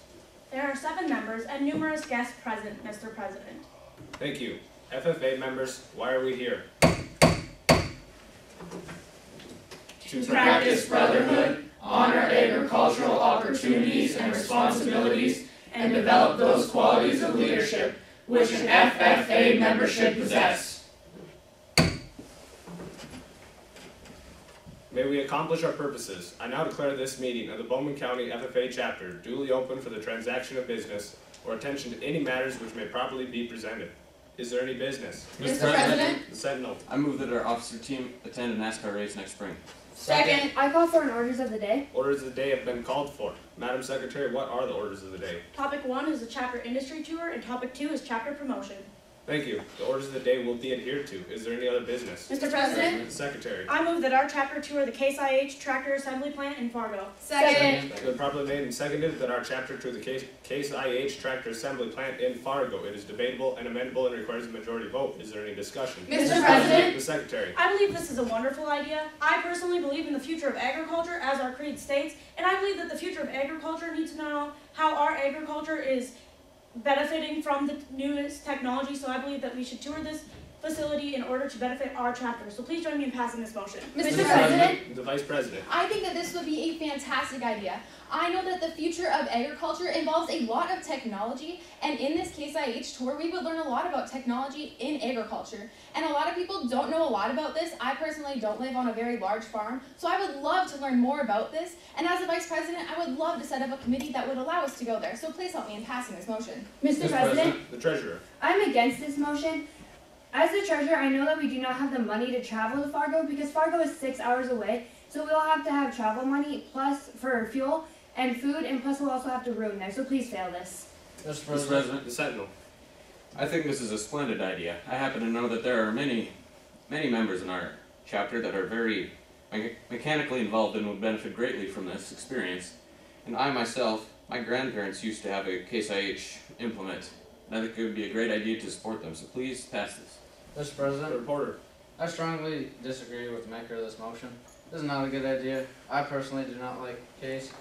There are 7 members and numerous guests present, Mr. President. Thank you. FFA members, why are we here? To practice brotherhood, honor agricultural opportunities and responsibilities, and develop those qualities of leadership which an FFA membership possess. May we accomplish our purposes. I now declare this meeting of the Bowman County FFA chapter duly open for the transaction of business or attention to any matters which may properly be presented. Is there any business? Mr. President? The Sentinel. I move that our officer team attend a NASCAR race next spring. Second. I call for an orders of the day. Orders of the day have been called for. Madam Secretary, what are the orders of the day? Topic 1 is the chapter industry tour, and topic 2 is chapter promotion. Thank you. The orders of the day will be adhered to. Is there any other business? Mr. President? The Secretary. I move that our chapter tour the Case IH Tractor Assembly Plant in Fargo. Second. It's been properly made and seconded that our chapter to the Case IH Tractor Assembly Plant in Fargo. It is debatable and amendable and requires a majority vote. Is there any discussion? Mr. President? The Secretary. I believe this is a wonderful idea. I personally believe in the future of agriculture, as our creed states, and I believe that the future of agriculture needs to know how our agriculture is benefiting from the newest technology, so I believe that we should tour this facility in order to benefit our chapter. So please join me in passing this motion. Mr. President? The Vice President. I think that this would be a fantastic idea. I know that the future of agriculture involves a lot of technology, and in this Case IH tour, we would learn a lot about technology in agriculture. And a lot of people don't know a lot about this. I personally don't live on a very large farm, so I would love to learn more about this. And as a Vice President, I would love to set up a committee that would allow us to go there. So please help me in passing this motion. Mr. President? The Treasurer. I'm against this motion. As the treasurer, I know that we do not have the money to travel to Fargo because Fargo is 6 hours away, so we'll have to have travel money plus for fuel and food, and plus we'll also have to room there, so please fail this. Mr. President. The Sentinel. I think this is a splendid idea. I happen to know that there are many members in our chapter that are very mechanically involved and would benefit greatly from this experience. And I myself, my grandparents used to have a Case IH implement, and I think it would be a great idea to support them, so please pass this. Mr. President, The Reporter. I strongly disagree with the maker of this motion. This is not a good idea. I personally do not like Case,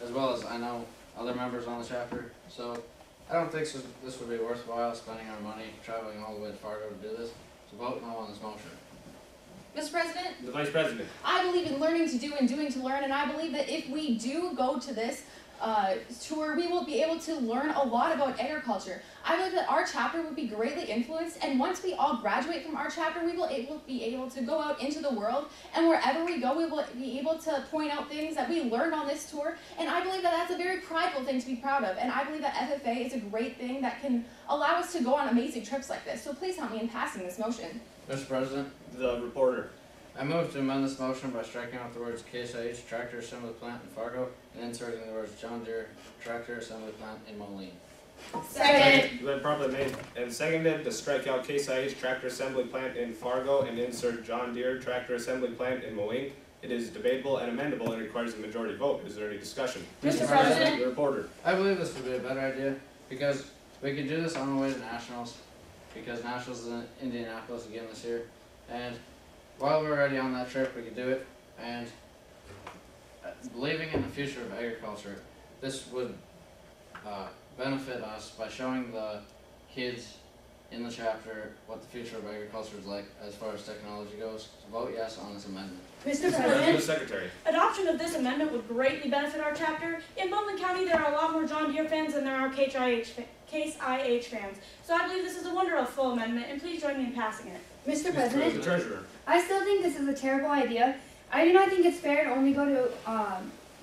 as well as I know other members on the chapter, so I don't think this would be worthwhile spending our money traveling all the way to Fargo to do this. So vote no on this motion. Mr. President? The Vice President. I believe in learning to do and doing to learn, and I believe that if we do go to this tour, we will be able to learn a lot about agriculture. I believe that our chapter would be greatly influenced, and once we all graduate from our chapter, we will be able to go out into the world, and wherever we go, we will be able to point out things that we learned on this tour, and I believe that that's a very prideful thing to be proud of, and I believe that FFA is a great thing that can allow us to go on amazing trips like this, so please help me in passing this motion. Mr. President? The Reporter. I move to amend this motion by striking out the words Case IH Tractor Assembly Plant in Fargo and inserting the words John Deere Tractor Assembly Plant in Moline. Second. It's been properly made and seconded to strike out Case IH Tractor Assembly Plant in Fargo and insert John Deere Tractor Assembly Plant in Moline. It is debatable and amendable and requires a majority vote. Is there any discussion? Mr. President? The Reporter. I believe this would be a better idea because we could do this on the way to Nationals, because Nationals is in Indianapolis again this year, and while we're already on that trip, we could do it, and believing in the future of agriculture, this would benefit us by showing the kids in the chapter what the future of agriculture is like as far as technology goes. So vote yes on this amendment. Mr. President, Secretary. adoption of this amendment would greatly benefit our chapter. In Bowman County, there are a lot more John Deere fans than there are Case IH fans. So I believe this is a wonderful amendment, and please join me in passing it. Mr. President, The Treasurer. I still think this is a terrible idea. I do not think it's fair to only go to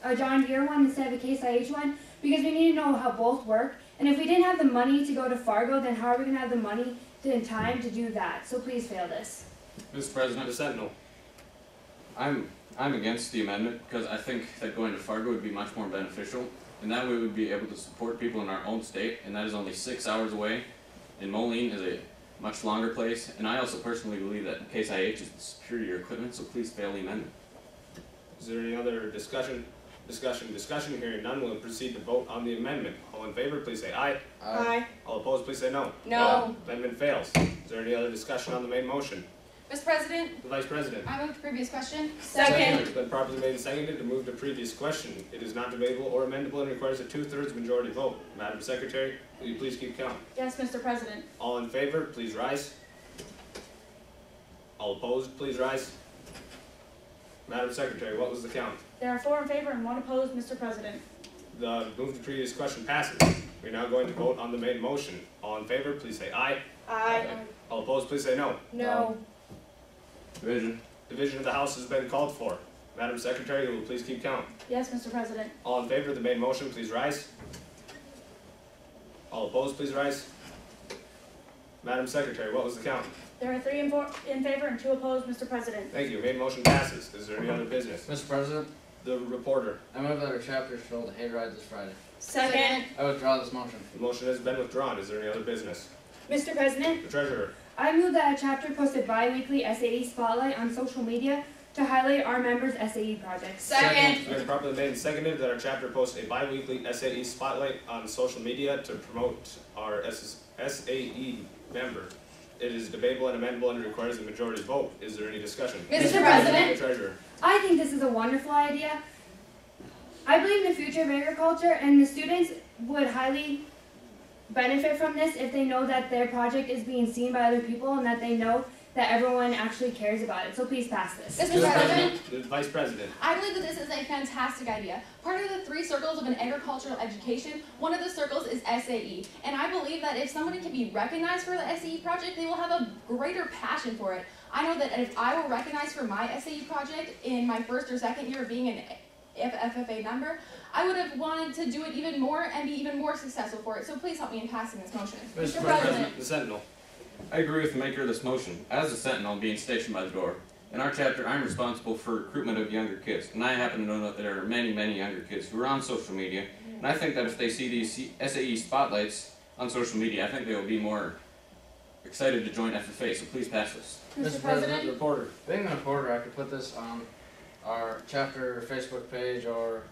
a John Deere one instead of a Case IH one, because we need to know how both work. And if we didn't have the money to go to Fargo, then how are we going to have the money in time to do that? So please fail this. Mr. President, The Sentinel. I'm against the amendment because I think that going to Fargo would be much more beneficial, and that way we would be able to support people in our own state, and that is only 6 hours away. And Moline is a much longer place, and I also personally believe that Case IH is the superior equipment, so please fail the amendment. Is there any other discussion? Hearing none, we'll proceed to vote on the amendment. All in favor, please say aye. Aye. All opposed, please say no. No. Amendment fails. Is there any other discussion on the main motion? Mr. President, The Vice President. I move the previous question. It's been properly made and seconded to move to previous question. It is not debatable or amendable and requires a 2/3 majority vote. Madam Secretary, will you please keep count? Yes, Mr. President. All in favor, please rise. All opposed, please rise. Madam Secretary, what was the count? There are 4 in favor and 1 opposed, Mr. President. The move to previous question passes. We're now going to vote on the main motion. All in favor, please say aye. Aye. All opposed, please say no. No. Division. Division of the House has been called for. Madam Secretary, will you please keep count? Yes, Mr. President. All in favor of the main motion, please rise. All opposed, please rise. Madam Secretary, what was the count? There are 3 in favor and 2 opposed, Mr. President. Thank you. Main motion passes. Is there any other business? Mr. President, The reporter. I move that our chapter should hold a hayride this Friday. Second. I withdraw this motion. The motion has been withdrawn. Is there any other business? Mr. President, The Treasurer. I move that a chapter post a bi-weekly SAE spotlight on social media to highlight our members' SAE projects. It's been properly made and seconded that our chapter post a bi-weekly SAE spotlight on social media to promote our SAE member. It is debatable and amendable and requires a majority vote. Is there any discussion? Mr. President. The Treasurer. I think this is a wonderful idea. I believe in the future of agriculture, and the students would highly benefit from this if they know that their project is being seen by other people and that they know that everyone actually cares about it. So please pass this. Mr. President, The Vice President. I believe that this is a fantastic idea. Part of the 3 circles of an agricultural education, one of the circles is SAE. And I believe that if somebody can be recognized for the SAE project, they will have a greater passion for it. I know that if I were recognized for my SAE project in my 1st or 2nd year of being an FFA member, I would have wanted to do it even more and be even more successful for it. So please help me in passing this motion. Mr. President. The Sentinel. I agree with the maker of this motion. As a sentinel being stationed by the door, in our chapter I'm responsible for recruitment of younger kids, and I happen to know that there are many, many younger kids who are on social media, and I think that if they see these SAE spotlights on social media, I think they will be more excited to join FFA, so please pass this. Mr. President, The reporter. being a reporter, I could put this on our chapter Facebook page or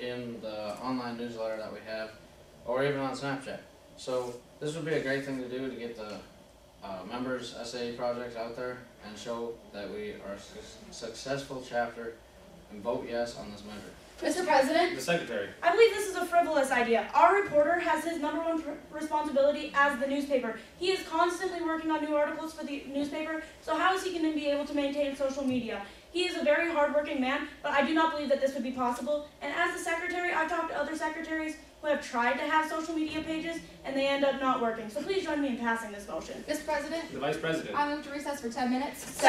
in the online newsletter that we have, or even on Snapchat. So this would be a great thing to do to get the members' SAE projects out there and show that we are a successful chapter, and vote yes on this measure. Mr. President. The Secretary. I believe this is a frivolous idea. Our reporter has his #1 responsibility as the newspaper. He is constantly working on new articles for the newspaper, so how is he going to be able to maintain social media? He is a very hardworking man, but I do not believe that this would be possible. And as the secretary, I've talked to other secretaries who have tried to have social media pages, and they end up not working. So please join me in passing this motion. Mr. President. The Vice President. I move to recess for 10 minutes. It's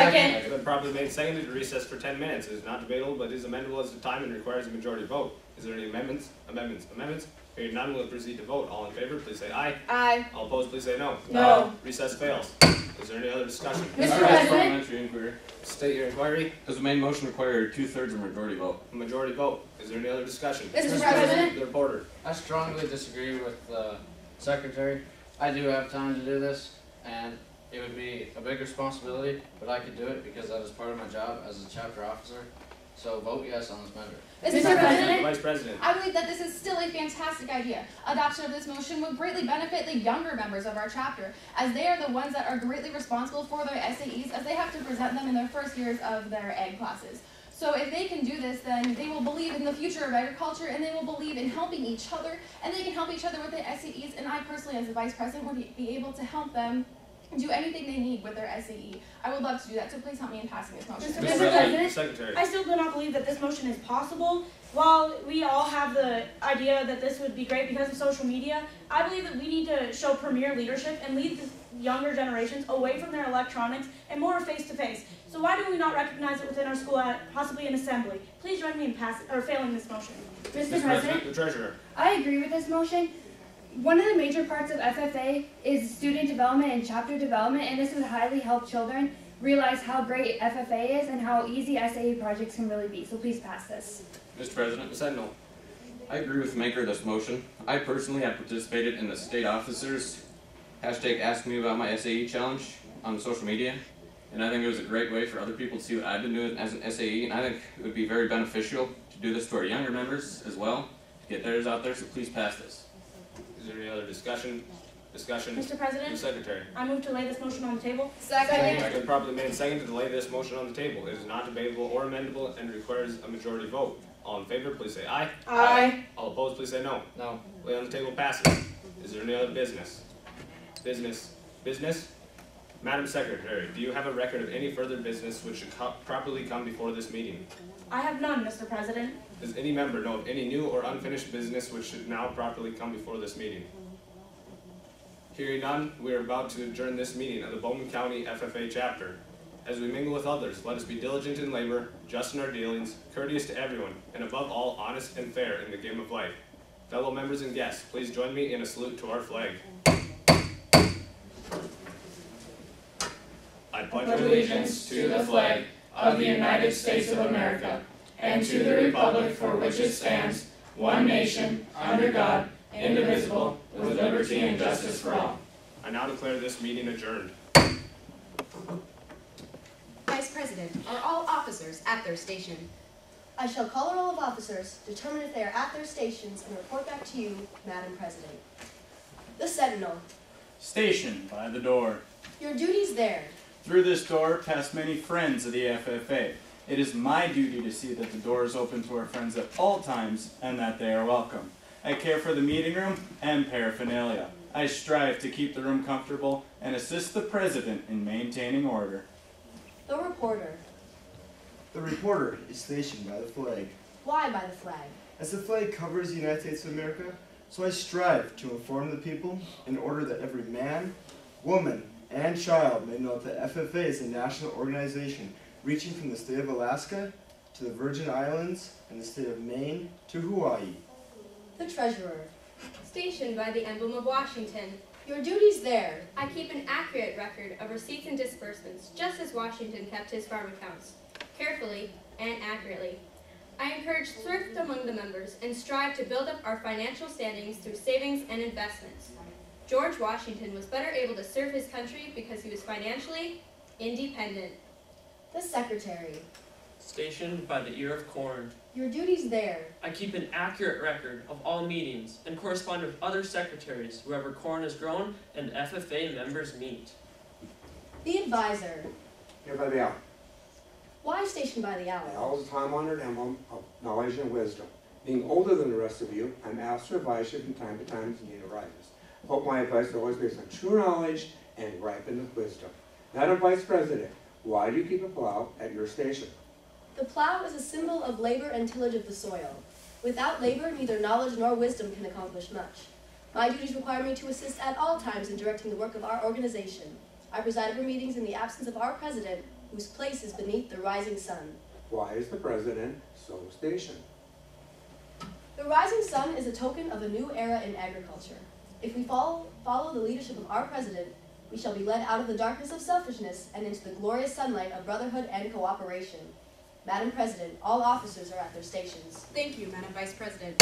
been properly made and seconded to recess for 10 minutes. It is not debatable, but is amendable as to time and requires a majority vote. Is there any amendments? Hearing none, we'll proceed to vote. All in favor, please say aye. Aye. All opposed, please say no. No. Recess fails. Is there any other discussion? Mr. President. Parliamentary inquiry. State your inquiry. Does the main motion require a 2/3 of majority vote? A majority vote. Is there any other discussion? Mr. President. The reporter. I strongly disagree with the secretary. I do have time to do this, and it would be a big responsibility, but I could do it because that is part of my job as a chapter officer. So vote yes on this measure. Mr. President. Vice President. I believe that this is still a fantastic idea. Adoption of this motion would greatly benefit the younger members of our chapter, as they are the ones that are greatly responsible for their SAEs, as they have to present them in their first years of their ag classes. So if they can do this, then they will believe in the future of agriculture, and they will believe in helping each other, and they can help each other with their SAEs, and I personally, as the vice president, would be able to help them do anything they need with their SAE. I would love to do that, so please help me in passing this motion. Mr. President, I still do not believe that this motion is possible. While we all have the idea that this would be great because of social media, I believe that we need to show premier leadership and lead the younger generations away from their electronics and more face-to-face. So why do we not recognize it within our school at possibly an assembly? Please join me in failing this motion. Mr. President, the Treasurer. I agree with this motion. One of the major parts of FFA is student development and chapter development, and this would highly help children realize how great FFA is and how easy SAE projects can really be. So please pass this. Mr. President, Sentinel. I agree with the maker of this motion. I personally have participated in the state officers hashtag Ask Me About My SAE challenge on social media, and I think it was a great way for other people to see what I've been doing as an SAE, and I think it would be very beneficial to do this to our younger members as well, to get theirs out there, so please pass this. Is there any other discussion? Mr. President, the Secretary. I move to lay this motion on the table. Second. I can properly made second to lay this motion on the table. It is not debatable or amendable and requires a majority vote. All in favor, please say aye. Aye. All opposed, please say no. No. Lay on the table passes. Is there any other business? Business? Madam Secretary, do you have a record of any further business which should properly come before this meeting? I have none, Mr. President. Does any member know of any new or unfinished business which should now properly come before this meeting? Hearing none, we are about to adjourn this meeting of the Bowman County FFA chapter. As we mingle with others, let us be diligent in labor, just in our dealings, courteous to everyone, and above all, honest and fair in the game of life. Fellow members and guests, please join me in a salute to our flag. I pledge allegiance to the flag of the United States of America and to the republic for which it stands, one nation, under God, indivisible, with liberty and justice for all. I now declare this meeting adjourned. Vice President, are all officers at their station? I shall call a roll of officers, determine if they are at their stations, and report back to you, Madam President. The Sentinel. Stationed by the door. Your duties there. Through this door pass many friends of the FFA. It is my duty to see that the door is open to our friends at all times and that they are welcome. I care for the meeting room and paraphernalia. I strive to keep the room comfortable and assist the President in maintaining order. The Reporter. The reporter is stationed by the flag. Why by the flag? As the flag covers the United States of America, so I strive to inform the people in order that every man, woman, and child may know that the FFA is a national organization reaching from the state of Alaska to the Virgin Islands and the state of Maine to Hawaii. The Treasurer. Stationed by the emblem of Washington. Your duties there. I keep an accurate record of receipts and disbursements, just as Washington kept his farm accounts, carefully and accurately. I encourage thrift among the members and strive to build up our financial standings through savings and investments. George Washington was better able to serve his country because he was financially independent. The Secretary. Stationed by the ear of corn. Your duties there. I keep an accurate record of all meetings and correspond with other secretaries wherever corn is grown and FFA members meet. The Advisor. Here by the owl. Why stationed by the owl? The owl is a time-honored emblem of knowledge and wisdom. Being older than the rest of you, I'm asked to advise you from time to time as need arises. I hope my advice is always based on true knowledge and ripened with wisdom. Madam Vice President, why do you keep a plow at your station? The plow is a symbol of labor and tillage of the soil. Without labor, neither knowledge nor wisdom can accomplish much. My duties require me to assist at all times in directing the work of our organization. I preside over meetings in the absence of our president, whose place is beneath the rising sun. Why is the president so stationed? The rising sun is a token of a new era in agriculture. If we follow the leadership of our president, we shall be led out of the darkness of selfishness and into the glorious sunlight of brotherhood and cooperation. Madam President, all officers are at their stations. Thank you, Madam Vice President.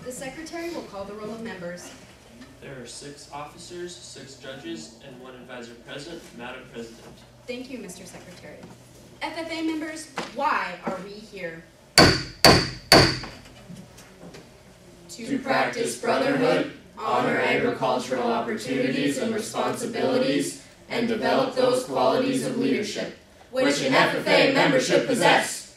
The Secretary will call the roll of members. There are 6 officers, 6 judges, and 1 advisor present, Madam President. Thank you, Mr. Secretary. FFA members, why are we here? To practice brotherhood, honor agricultural opportunities and responsibilities, and develop those qualities of leadership which an FFA member should possess.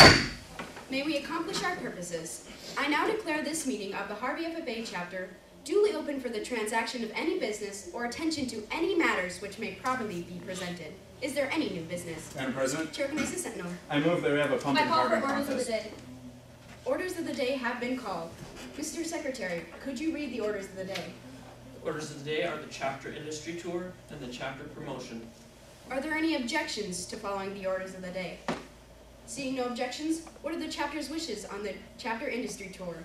May we accomplish our purposes. I now declare this meeting of the Harvey FFA chapter duly open for the transaction of any business or attention to any matters which may properly be presented. Is there any new business? Madam President, Chair recognizes the Sentinel. I move that we have a pumpkin I call for carving orders contest. of the day. Orders of the day have been called. Mr. Secretary, could you read the orders of the day? The orders of the day are the chapter industry tour and the chapter promotion. Are there any objections to following the orders of the day? Seeing no objections, what are the chapter's wishes on the chapter industry tour?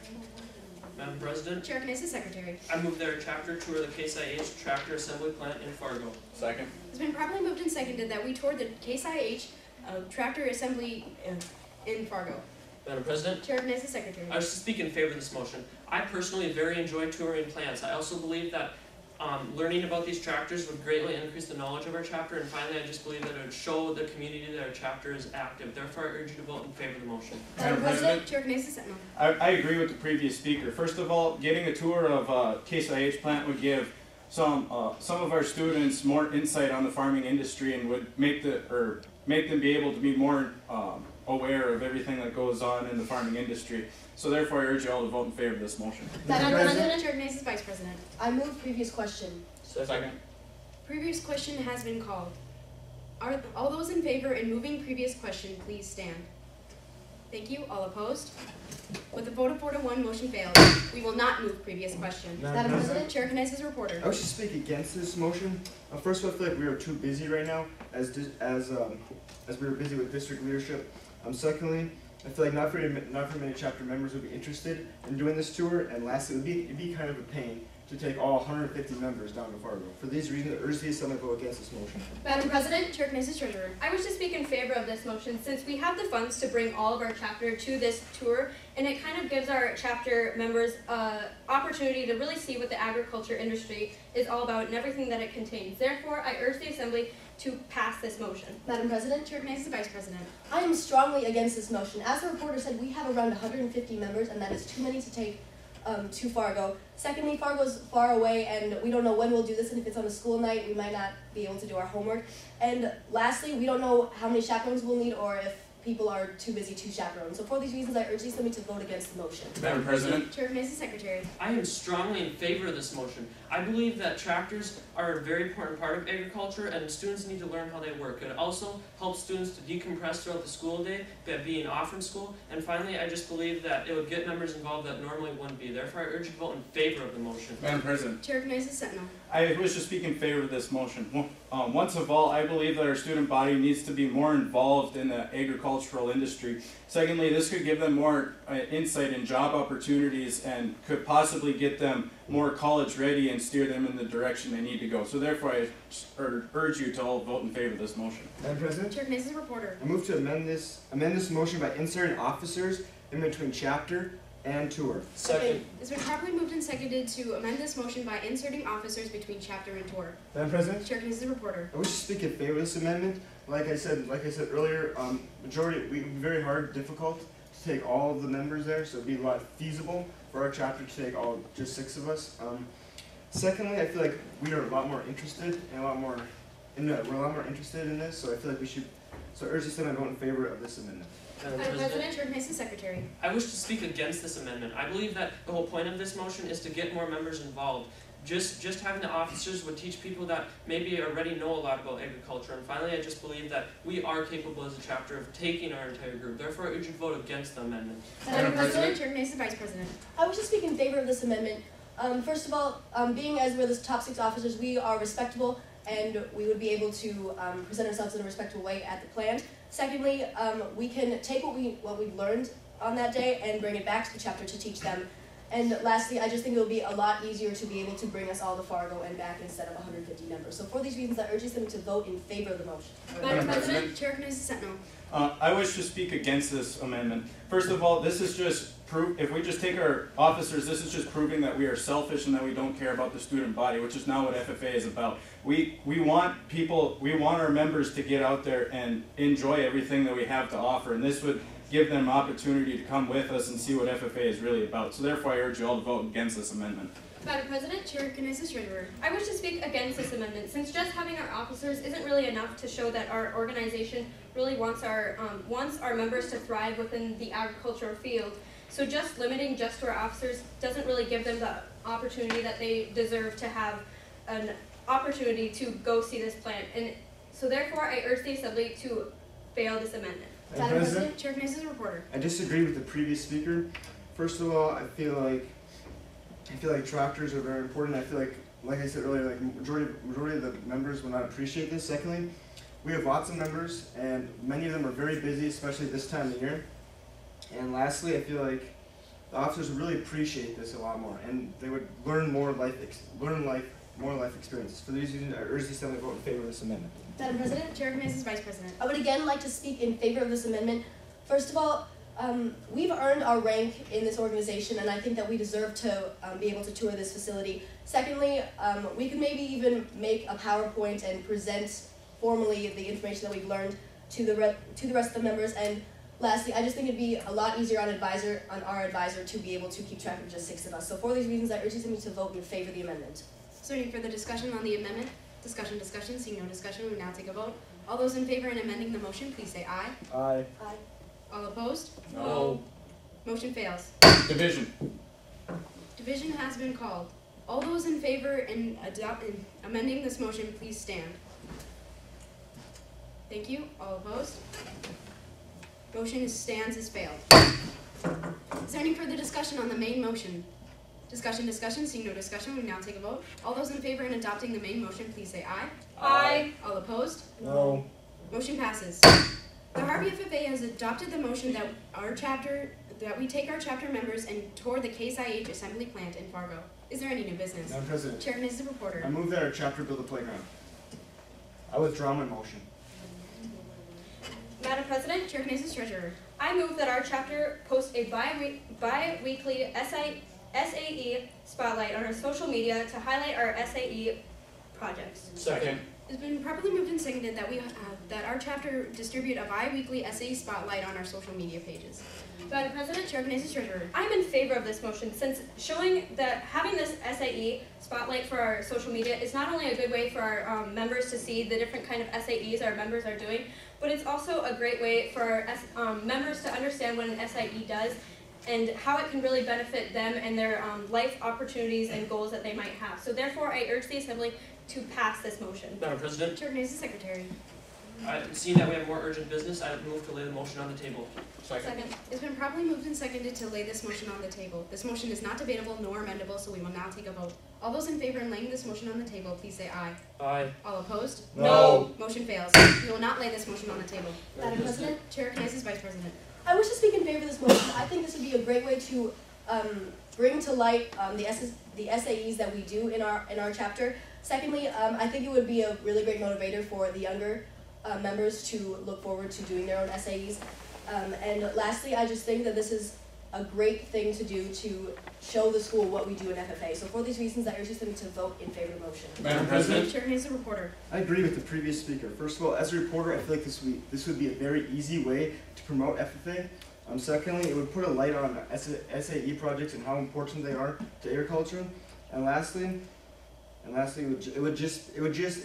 Madam President, Chair recognizes the Secretary. I move that our chapter tour the Case IH tractor assembly plant in Fargo. Second. It's been properly moved and seconded that we tour the Case IH tractor assembly in Fargo. Madam President, Chair recognizes the Secretary. I wish to speak in favor of this motion. I personally very enjoy touring plants. I also believe that learning about these tractors would greatly increase the knowledge of our chapter, and finally I just believe that it would show the community that our chapter is active. Therefore, I urge you to vote in favor of the motion. Madam President, Chair recognizes the Sentinel. I agree with the previous speaker. First of all, getting a tour of Case IH plant would give some of our students more insight on the farming industry and would make them be able to be more aware of everything that goes on in the farming industry. So therefore, I urge you all to vote in favor of this motion. Madam President. Chair recognizes the Vice President. I move previous question. Second. Previous question has been called. Are all those in favor in moving previous question, please stand. Thank you. All opposed? With a vote of 4 to 1, motion fails. We will not move previous question. Madam President. Chair recognizes the reporter. I wish to speak against this motion. First of all, I feel like we are too busy right now, as we are busy with district leadership. Secondly, I feel like not very many chapter members would be interested in doing this tour. And lastly, it'd be kind of a pain to take all 150 members down to Fargo. For these reasons, I urge the Assembly to vote against this motion. Madam President. Chair recognizes the Treasurer. I wish to speak in favor of this motion since we have the funds to bring all of our chapter to this tour, and it kind of gives our chapter members opportunity to really see what the agriculture industry is all about and everything that it contains. Therefore, I urge the Assembly to pass this motion. Madam President, Chair recognizes the Vice President. I am strongly against this motion. As the reporter said, we have around 150 members, and that is too many to take to Fargo. Secondly, Fargo's far away, and we don't know when we'll do this, and if it's on a school night, we might not be able to do our homework. And lastly, we don't know how many chaperones we'll need, or if people are too busy to chaperone. So for these reasons, I urge the Assembly to vote against the motion. Madam President. Chair recognizes the Secretary. I am strongly in favor of this motion. I believe that tractors are a very important part of agriculture and students need to learn how they work. It also helps students to decompress throughout the school day by being off from school. And finally, I just believe that it would get members involved that normally wouldn't be. Therefore, I urge you to vote in favor of the motion. Madam President. Chair recognizes the Sentinel. I wish to speak in favor of this motion. Once of all, I believe that our student body needs to be more involved in the agricultural industry. Secondly, this could give them more insight in job opportunities and could possibly get them more college ready and steer them in the direction they need to go. So therefore, I urge you to all vote in favor of this motion. Madam President. Chair recognizes the reporter. I move to amend this motion by inserting officers in between chapter and tour. Second. It's been properly moved and seconded to amend this motion by inserting officers between chapter and tour. Madam President. Chair recognizes the reporter. I wish to speak in favor of this amendment. Like I said earlier, majority it would be very hard, difficult to take all of the members there, so it'd be a lot feasible for our chapter to take all just 6 of us. Secondly, I feel like we are a lot more interested and we're a lot more interested in this, so I feel like we should. So I urge the Senate to vote in favor of this amendment. Madam Madam President. President. Chair recognizes the Secretary. I wish to speak against this amendment. I believe that the whole point of this motion is to get more members involved. Just having the officers would teach people that maybe already know a lot about agriculture. And finally, I just believe that we are capable as a chapter of taking our entire group. Therefore, I urge you to vote against the amendment. Madam President. Chair recognizes the Vice President. I wish to speak in favor of this amendment. First of all, being as we're the top 6 officers, we are respectable and we would be able to present ourselves in a respectful way at the plant. Secondly, we can take what we've learned on that day and bring it back to the chapter to teach them. And lastly, I just think it will be a lot easier to be able to bring us all to Fargo and back instead of 150 members. So for these reasons, I urge them to vote in favor of the motion. Madam President. Chair recognizes the Sentinel. I wish to speak against this amendment. First of all, this is just proof. If we just take our officers, this is just proving that we are selfish and that we don't care about the student body, which is not what FFA is about. We want our members to get out there and enjoy everything that we have to offer, and this would give them opportunity to come with us and see what FFA is really about. So therefore, I urge you all to vote against this amendment. Madam President, Chair Knesset Treasurer, I wish to speak against this amendment, since just having our officers isn't really enough to show that our organization really wants our members to thrive within the agricultural field. So just limiting just to our officers doesn't really give them the opportunity that they deserve to have an opportunity to go see this plant. And so therefore, I urge the Assembly to fail this amendment. Madam President, Chair Knesset Reporter. I disagree with the previous speaker. First of all, I feel like tractors are very important. I feel like I said earlier, like majority of the members will not appreciate this. Secondly, we have lots of members, and many of them are very busy, especially this time of year. And lastly, I feel like the officers would really appreciate this a lot more, and they would learn more life experiences. For these reasons, I urge the Assembly to vote in favor of this amendment. Madam President, Chair Knesset Vice President. I would again like to speak in favor of this amendment. First of all, we've earned our rank in this organization, and I think that we deserve to be able to tour this facility. Secondly, we could maybe even make a PowerPoint and present formally the information that we've learned to the rest of the members. And lastly, I just think it'd be a lot easier on our advisor to be able to keep track of just 6 of us. So for these reasons, I urge you to vote in favor of the amendment. Is there any further discussion on the amendment? Discussion. Seeing no discussion, we will now take a vote. All those in favor in amending the motion, please say aye. Aye. Aye. All opposed? No. Motion fails. Division. Division has been called. All those in favor in amending this motion, please stand. Thank you. All opposed? Motion stands as failed. Is there any further discussion on the main motion? Discussion. Seeing no discussion, we now take a vote. All those in favor in adopting the main motion, please say aye. Aye. All opposed? No. Motion passes. The Harvey FFA has adopted the motion that we take our chapter members and tour the Case IH assembly plant in Fargo. Is there any new business? Madam President, Chair Knesset Reporter. I move that our chapter build a playground. I withdraw my motion. Madam President, Chair Knesset Treasurer, I move that our chapter post a bi-weekly SAE spotlight on our social media to highlight our SAE projects. Second. It's been properly moved and seconded that our chapter distribute a bi-weekly SAE spotlight on our social media pages. Madam President, Chair Knesset Treasurer, I'm in favor of this motion, since showing that having this SAE spotlight for our social media is not only a good way for our members to see the different kind of SAEs our members are doing, but it's also a great way for our members to understand what an SAE does and how it can really benefit them and their life opportunities and goals that they might have. So therefore, I urge the Assembly to pass this motion. Madam President, Chair Knesset Secretary. seeing that we have more urgent business, I move to lay the motion on the table. Second. It's been properly moved and seconded to lay this motion on the table. This motion is not debatable nor amendable, so we will now take a vote. All those in favor in laying this motion on the table, please say aye. Aye. All opposed? No. Motion fails. We will not lay this motion on the table. Madam President, Chair Knesset Vice President. I wish to speak in favor of this motion. I think this would be a great way to bring to light the SAEs that we do in our chapter. Secondly, I think it would be a really great motivator for the younger members to look forward to doing their own SAEs. And lastly, I just think that this is a great thing to do to show the school what we do in FFA. So for these reasons, I urge them to vote in favor of the motion. Madam President. Chair Knesset Reporter. I agree with the previous speaker. First of all, as a reporter, I feel like this would be a very easy way to promote FFA. Secondly, it would put a light on SAE projects and how important they are to agriculture. And lastly, it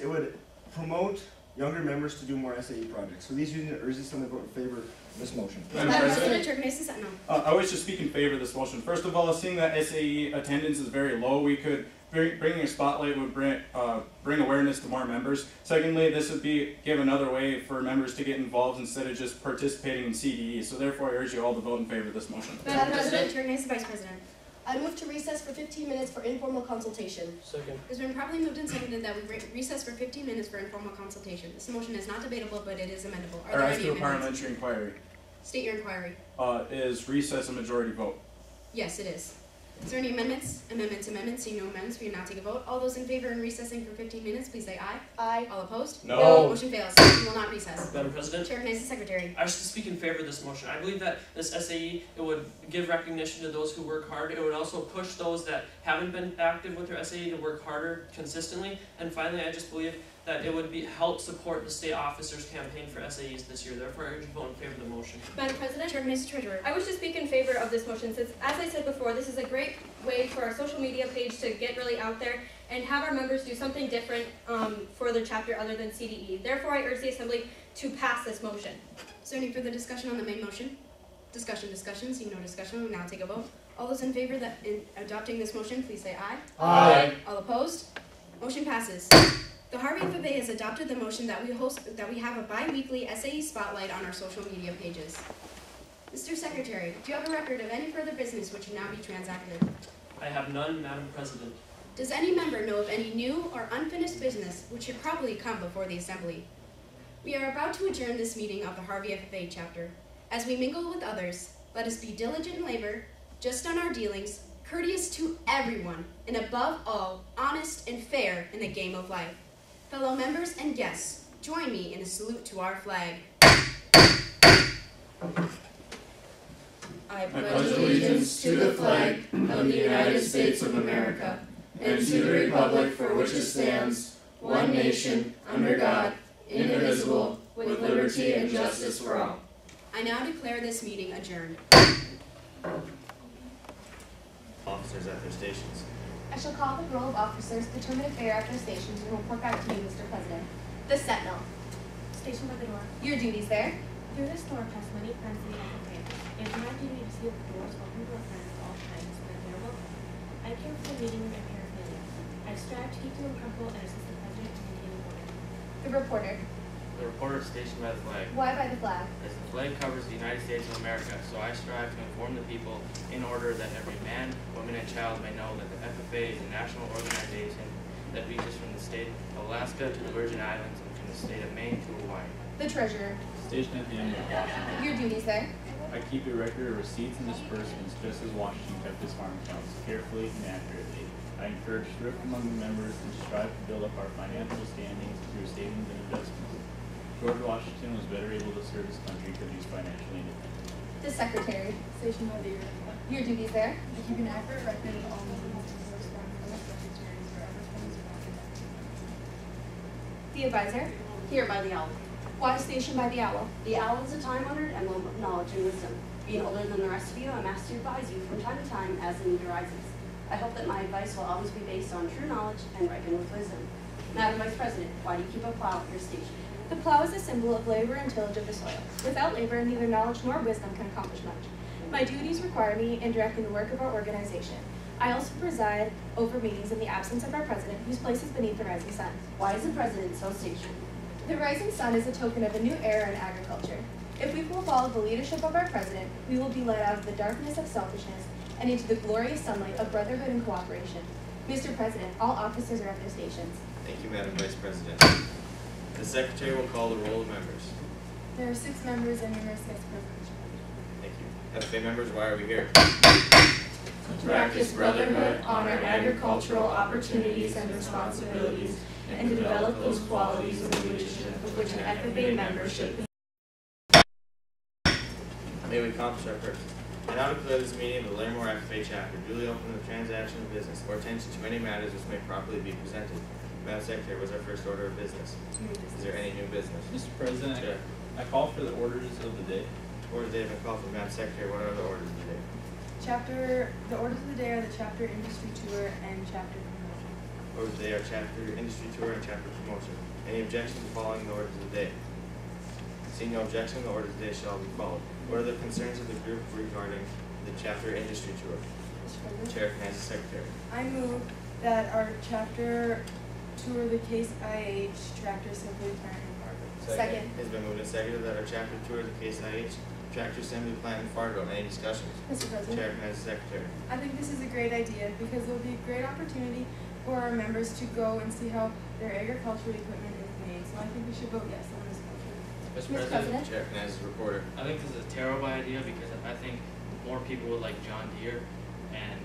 would promote younger members to do more SAE projects. For these reasons, I urge this to vote in favor of this motion. Madam President, Chair Knesset Sentinel. I wish to speak in favor of this motion. First of all, seeing that SAE attendance is very low, we could bringing a spotlight would bring awareness to more members. Secondly, this would give another way for members to get involved instead of just participating in CDE. So therefore, I urge you all to vote in favor of this motion. Madam President, Chair Knesset Vice President. I move to recess for 15 minutes for informal consultation. Second. It's been properly moved and seconded that we recess for 15 minutes for informal consultation. This motion is not debatable, but it is amendable. Are there any to a amendments? parliamentary inquiry. State your inquiry. Is recess a majority vote? Yes, it is. Is there any amendments? Amendments. Seeing no amendments, we will now take a vote. All those in favor in recessing for 15 minutes, please say aye. Aye. All opposed? No. Motion fails. We will not recess. Madam President, Chair Knesset Secretary. I wish to speak in favor of this motion. I believe that this SAE, it would give recognition to those who work hard. It would also push those that haven't been active with their SAE to work harder consistently. And finally, I just believe that it would help support the state officers' campaign for SAEs this year. Therefore, I urge you to vote in favor of the motion. Madam President, Mr. Treasurer, I wish to speak in favor of this motion since, as I said before, this is a great way for our social media page to get really out there and have our members do something different for the chapter other than CDE. Therefore, I urge the Assembly to pass this motion. Is there any further discussion on the main motion? Discussion. Seeing no discussion, we'll now take a vote. All those in favor in adopting this motion, please say aye. Aye. All opposed? Motion passes. The Harvey FFA has adopted the motion that we have a bi-weekly SAE spotlight on our social media pages. Mr. Secretary, do you have a record of any further business which can now be transacted? I have none, Madam President. Does any member know of any new or unfinished business which should probably come before the Assembly? We are about to adjourn this meeting of the Harvey FFA chapter. As we mingle with others, let us be diligent in labor, just on our dealings, courteous to everyone, and above all, honest and fair in the game of life. Fellow members and guests, join me in a salute to our flag. I pledge allegiance to the flag of the United States of America and to the republic for which it stands, one nation, under God, indivisible, with liberty and justice for all. I now declare this meeting adjourned. Officers at their stations. I shall call the roll of officers, determine if they are at their stations, and report back to you, Mr. President. The Sentinel. Station by the door. Your duties there. Through this door pass many friends of the FFA. It is my duty to see that the doors open to our friends at all times when they are welcome. I care for the meeting and paraphernalia. I strive to keep them comfortable and assist the President in maintaining order. The reporter. The reporter is stationed by the flag. Why by the flag? As the flag covers the United States of America, so I strive to inform the people in order that every man, woman, and child may know that the FFA is a national organization that reaches from the state of Alaska to the Virgin Islands and from the state of Maine to Hawaii. The treasurer. Stationed at the end of Washington. Your duties there. I keep a record of receipts and disbursements just as Washington kept his farm accounts, carefully and accurately. I encourage thrift among the members and strive to build up our financial standings through savings and investments. George Washington was better able to serve his country because he was financially independent. The secretary. Station by the year. Your duties there. I keep an accurate record of all movements and correspondence secretaries wherever funds are occupied. The advisor. Here by the owl. Why station by the owl? The owl is a time-honored emblem of knowledge and wisdom. Being older than the rest of you, I'm asked to advise you from time to time as the need arises. I hope that my advice will always be based on true knowledge and ripened with wisdom. Madam Vice President, why do you keep a plow at your station? The plow is a symbol of labor and tillage of the soil. Without labor, neither knowledge nor wisdom can accomplish much. My duties require me in directing the work of our organization. I also preside over meetings in the absence of our president, whose place is beneath the rising sun. Why is the president so stationed? The rising sun is a token of a new era in agriculture. If we will follow the leadership of our president, we will be led out of the darkness of selfishness and into the glorious sunlight of brotherhood and cooperation. Mr. President, all officers are at their stations. Thank you, Madam Vice President. The Secretary will call the roll of members. There are 6 members and numerous guest present. Thank you. FFA members, why are we here? To practice brotherhood, honor agricultural opportunities and responsibilities, and to develop those qualities of leadership of which an FFA member should possess. May we accomplish our purpose. I now declare this meeting of the Larimore FFA chapter duly open to the transaction of business or attention to any matters which may properly be presented. Madam Secretary, what's our first order of business? Is there any new business? Mr. President, Chair. I call for the orders of the day. Orders of the day have been called for. Madam Secretary, what are the orders of the day? The orders of the day are the chapter industry tour and chapter promotion. Orders of the day are chapter industry tour and chapter promotion. Any objection to following the orders of the day? Seeing no objection, the orders of the day shall be followed. What are the concerns of the group regarding the chapter industry tour? Chair can ask the Secretary. I move that our chapter tour the Case IH tractor assembly plant in Fargo. Second. It's been moved and seconded that our chapter tour the Case IH tractor assembly plant in Fargo. Any discussions? Mr. President. Chair can ask the Secretary. I think this is a great idea because it will be a great opportunity for our members to go and see how their agricultural equipment is made. So I think we should vote yes on this motion. Mr. President. Chair can ask the reporter. I think this is a terrible idea because I think more people would like John Deere, and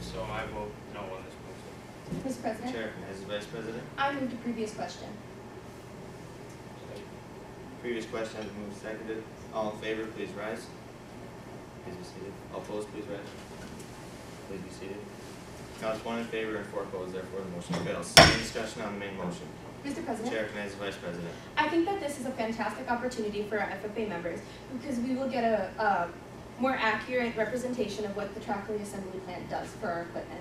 so I vote no on this motion. Mr. President. Chair can ask the Vice President. I move to previous question. Previous question has been moved and seconded. All in favor, please rise. Please be seated. All opposed, please rise. Please be seated. Counts 1 in favor and 4 opposed, therefore the motion fails. Any discussion on the main motion? Mr. President. Chair recognizes the Vice President. I think that this is a fantastic opportunity for our FFA members because we will get a more accurate representation of what the tractor assembly plant does for our equipment.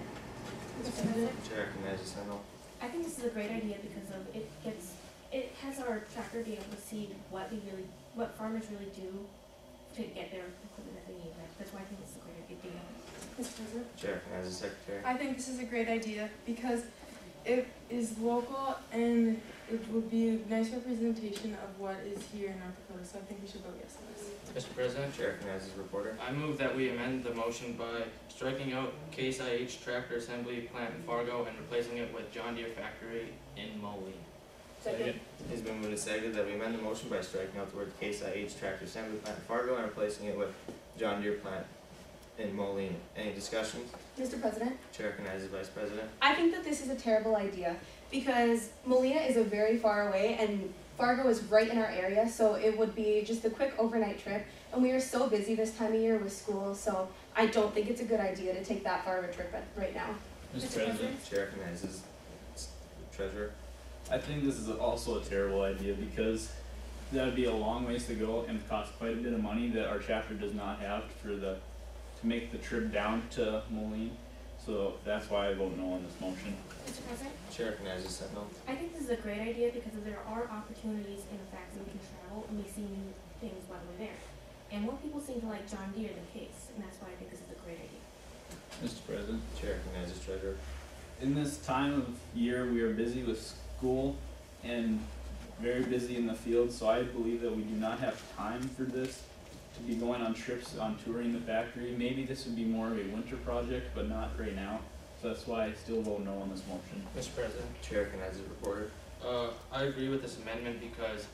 Mr. President. Chair recognizes Stanley. I think this is a great idea because of it has our tractor be able to see what farmers really do to get their equipment that they need. That's why I think this is a great idea. Mr. President. Chair recognizes the Secretary. I think this is a great idea because it is local and it would be a nice representation of what is here in North Dakota, so I think we should vote yes on this. Mr. President. Chair recognizes the reporter. I move that we amend the motion by striking out Case IH Tractor Assembly Plant in Fargo and replacing it with John Deere Factory in Moline. Second. It's been moved and seconded that we amend the motion by striking out the word Case IH Tractor Assembly Plant in Fargo and replacing it with John Deere Plant in Moline. Any discussions? Mr. President. Chair recognizes Vice President. I think that this is a terrible idea because Molina is a very far away and Fargo is right in our area, so it would be just a quick overnight trip. And we are so busy this time of year with school, so I don't think it's a good idea to take that far of a trip right now. Mr. President. Chair recognizes Treasurer. I think this is also a terrible idea because that would be a long ways to go and cost quite a bit of money that our chapter does not have to make the trip down to Moline. So that's why I vote no on this motion. Mr. President. Chair recognizes Sentinel. I think this is a great idea because there are opportunities in the fact that we can travel and we see new things while we're there. And more people seem to like John Deere than Case, and that's why I think this is a great idea. Mr. President. Chair recognizes Treasurer. In this time of year, we are busy with school and very busy in the field, so I believe that we do not have time for this to be going on trips on touring the factory. Maybe this would be more of a winter project, but not right now. So that's why I still vote no on this motion. Mr. President. Chair recognizes reporter. I agree with this amendment because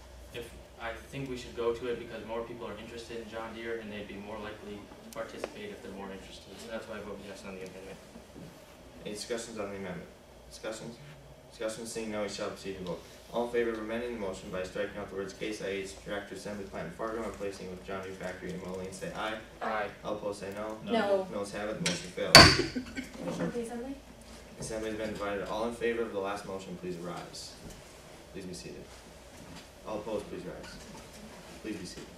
I think we should go to it because more people are interested in John Deere and they'd be more likely to participate if they're more interested. So that's why I vote yes on the amendment. Any discussions on the amendment? Discussions? Discussions, seeing no, we shall proceed to vote. All in favor of amending the motion by striking out the words Case IH Tractor Assembly Plant in Fargo and replacing it with John Deere Factory in Moline, say aye. Aye. All opposed say no. No. Noes have it, the motion fails. Motion of the Assembly. The Assembly has been divided. All in favor of the last motion, please rise. Please be seated. All opposed, please rise. Please be seated.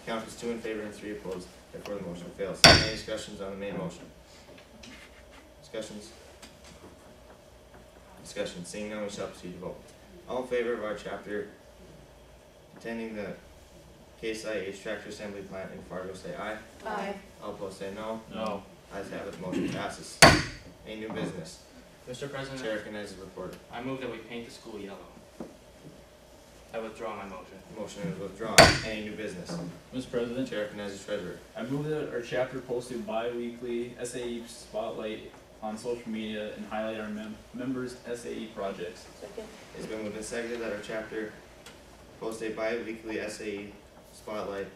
Count is 2 in favor and 3 opposed. Therefore, the motion fails. Any discussions on the main motion? Discussions? Discussion. Seeing none, we shall proceed to vote. All in favor of our chapter attending the Case IH Tractor Assembly Plant in Fargo, say aye. Aye. All opposed say no. No. Ayes have it, the motion passes. Any new business? Mr. President. Chair recognizes reporter. I move that we paint the school yellow. I withdraw my motion. Motion is withdrawn. Any new business? Mr. President. Chair recognizes treasurer. I move that our chapter post a bi-weekly SAE spotlight on social media and highlight our members' SAE projects. Second. It's been moved and seconded that our chapter post a bi-weekly SAE spotlight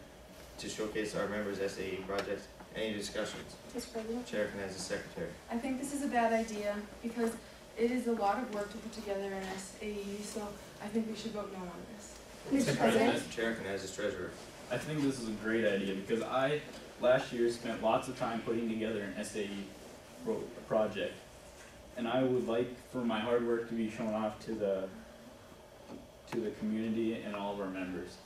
to showcase our members' SAE projects. Any discussions? Mr. President. Chair recognizes secretary. I think this is a bad idea because it is a lot of work to put together an SAE, so I think we should vote no on this. Mr. President. Chair recognizes treasurer. I think this is a great idea because I, last year, spent lots of time putting together an SAE project. And I would like for my hard work to be shown off to the community and all of our members.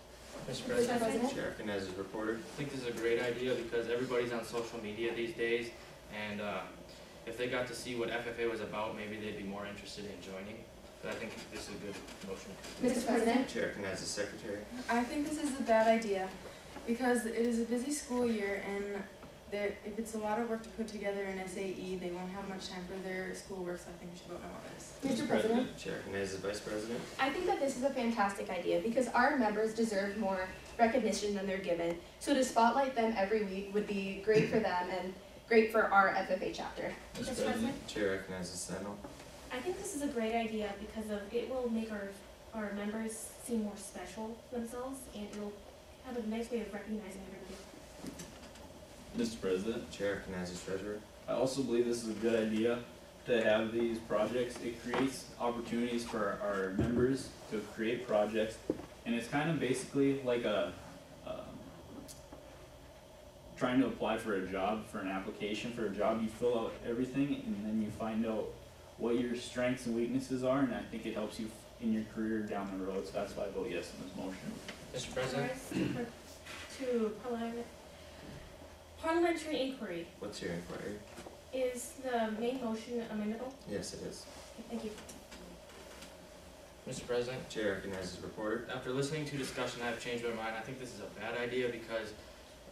Mr. President. Chair recognizes reporter. I think this is a great idea because everybody's on social media these days, and if they got to see what FFA was about, maybe they'd be more interested in joining. But I think this is a good motion. Mr. President. Chair recognizes secretary. I think this is a bad idea because it is a busy school year and if it's a lot of work to put together an SAE, they won't have much time for their schoolwork, so I think we should vote no on this. Mr. President. Chair recognizes vice president. I think that this is a fantastic idea because our members deserve more recognition than they're given. So to spotlight them every week would be great for them and great for our FFA chapter. Mr. President. Chair recognizes Sentinel. I think this is a great idea because it will make our members seem more special themselves, and it'll have a nice way of recognizing everybody. Mr. President. Chair recognizes treasurer. I also believe this is a good idea to have these projects. It creates opportunities for our members to create projects, and it's kind of basically like trying to apply for a job, for an application for a job. You fill out everything, and then you find out what your strengths and weaknesses are, and I think it helps you in your career down the road, so that's why I vote yes on this motion. Mr. President? To parliamentary inquiry. What's your inquiry? Is the main motion amendable? Yes, it is. Thank you. Mr. President? Chair recognizes reporter. After listening to discussion, I've changed my mind. I think this is a bad idea because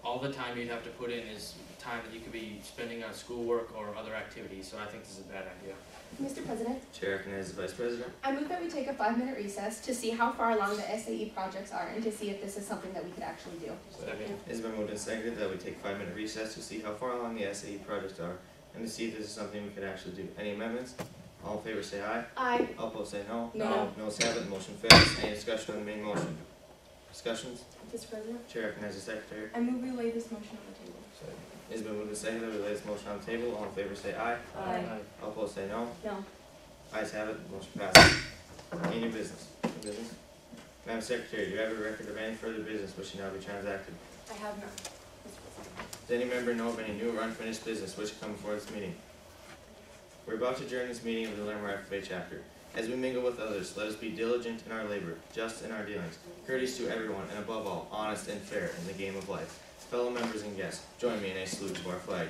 all the time you'd have to put in is time that you could be spending on schoolwork or other activities, so I think this is a bad idea. Mr. President, Chair recognizes Vice President. I move that we take a 5-minute recess to see how far along the SAE projects are and to see if this is something that we could actually do. Second. It's been moved and seconded that we take a 5-minute recess to see how far along the SAE projects are and to see if this is something we could actually do. Any amendments? All in favor say aye. Aye. All opposed say no. No. Noes have it, motion fails. Any discussion on the main motion? Discussions? Mr. President, Chair recognizes Secretary. I move we lay this motion on the table. It's been moved and seconded that we lay this motion on the table. All in favor say aye. Aye. All opposed say no. No. Ayes have it, motion passes. Any new business? New business? Madam Secretary, do you have a record of any further business which should now be transacted? I have none. Does any member know of any new or unfinished business which should come before this meeting? We're about to adjourn this meeting of the Larimore FFA chapter. As we mingle with others, let us be diligent in our labor, just in our dealings, courteous to everyone, and above all, honest and fair in the game of life. Fellow members and guests, join me in a salute to our flag.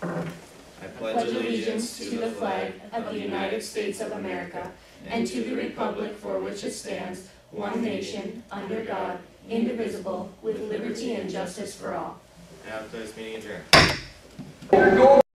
I pledge allegiance to the flag of the United States of America and to the republic for which it stands, one nation, under God, indivisible, with liberty and justice for all. I now declare this meeting adjourned.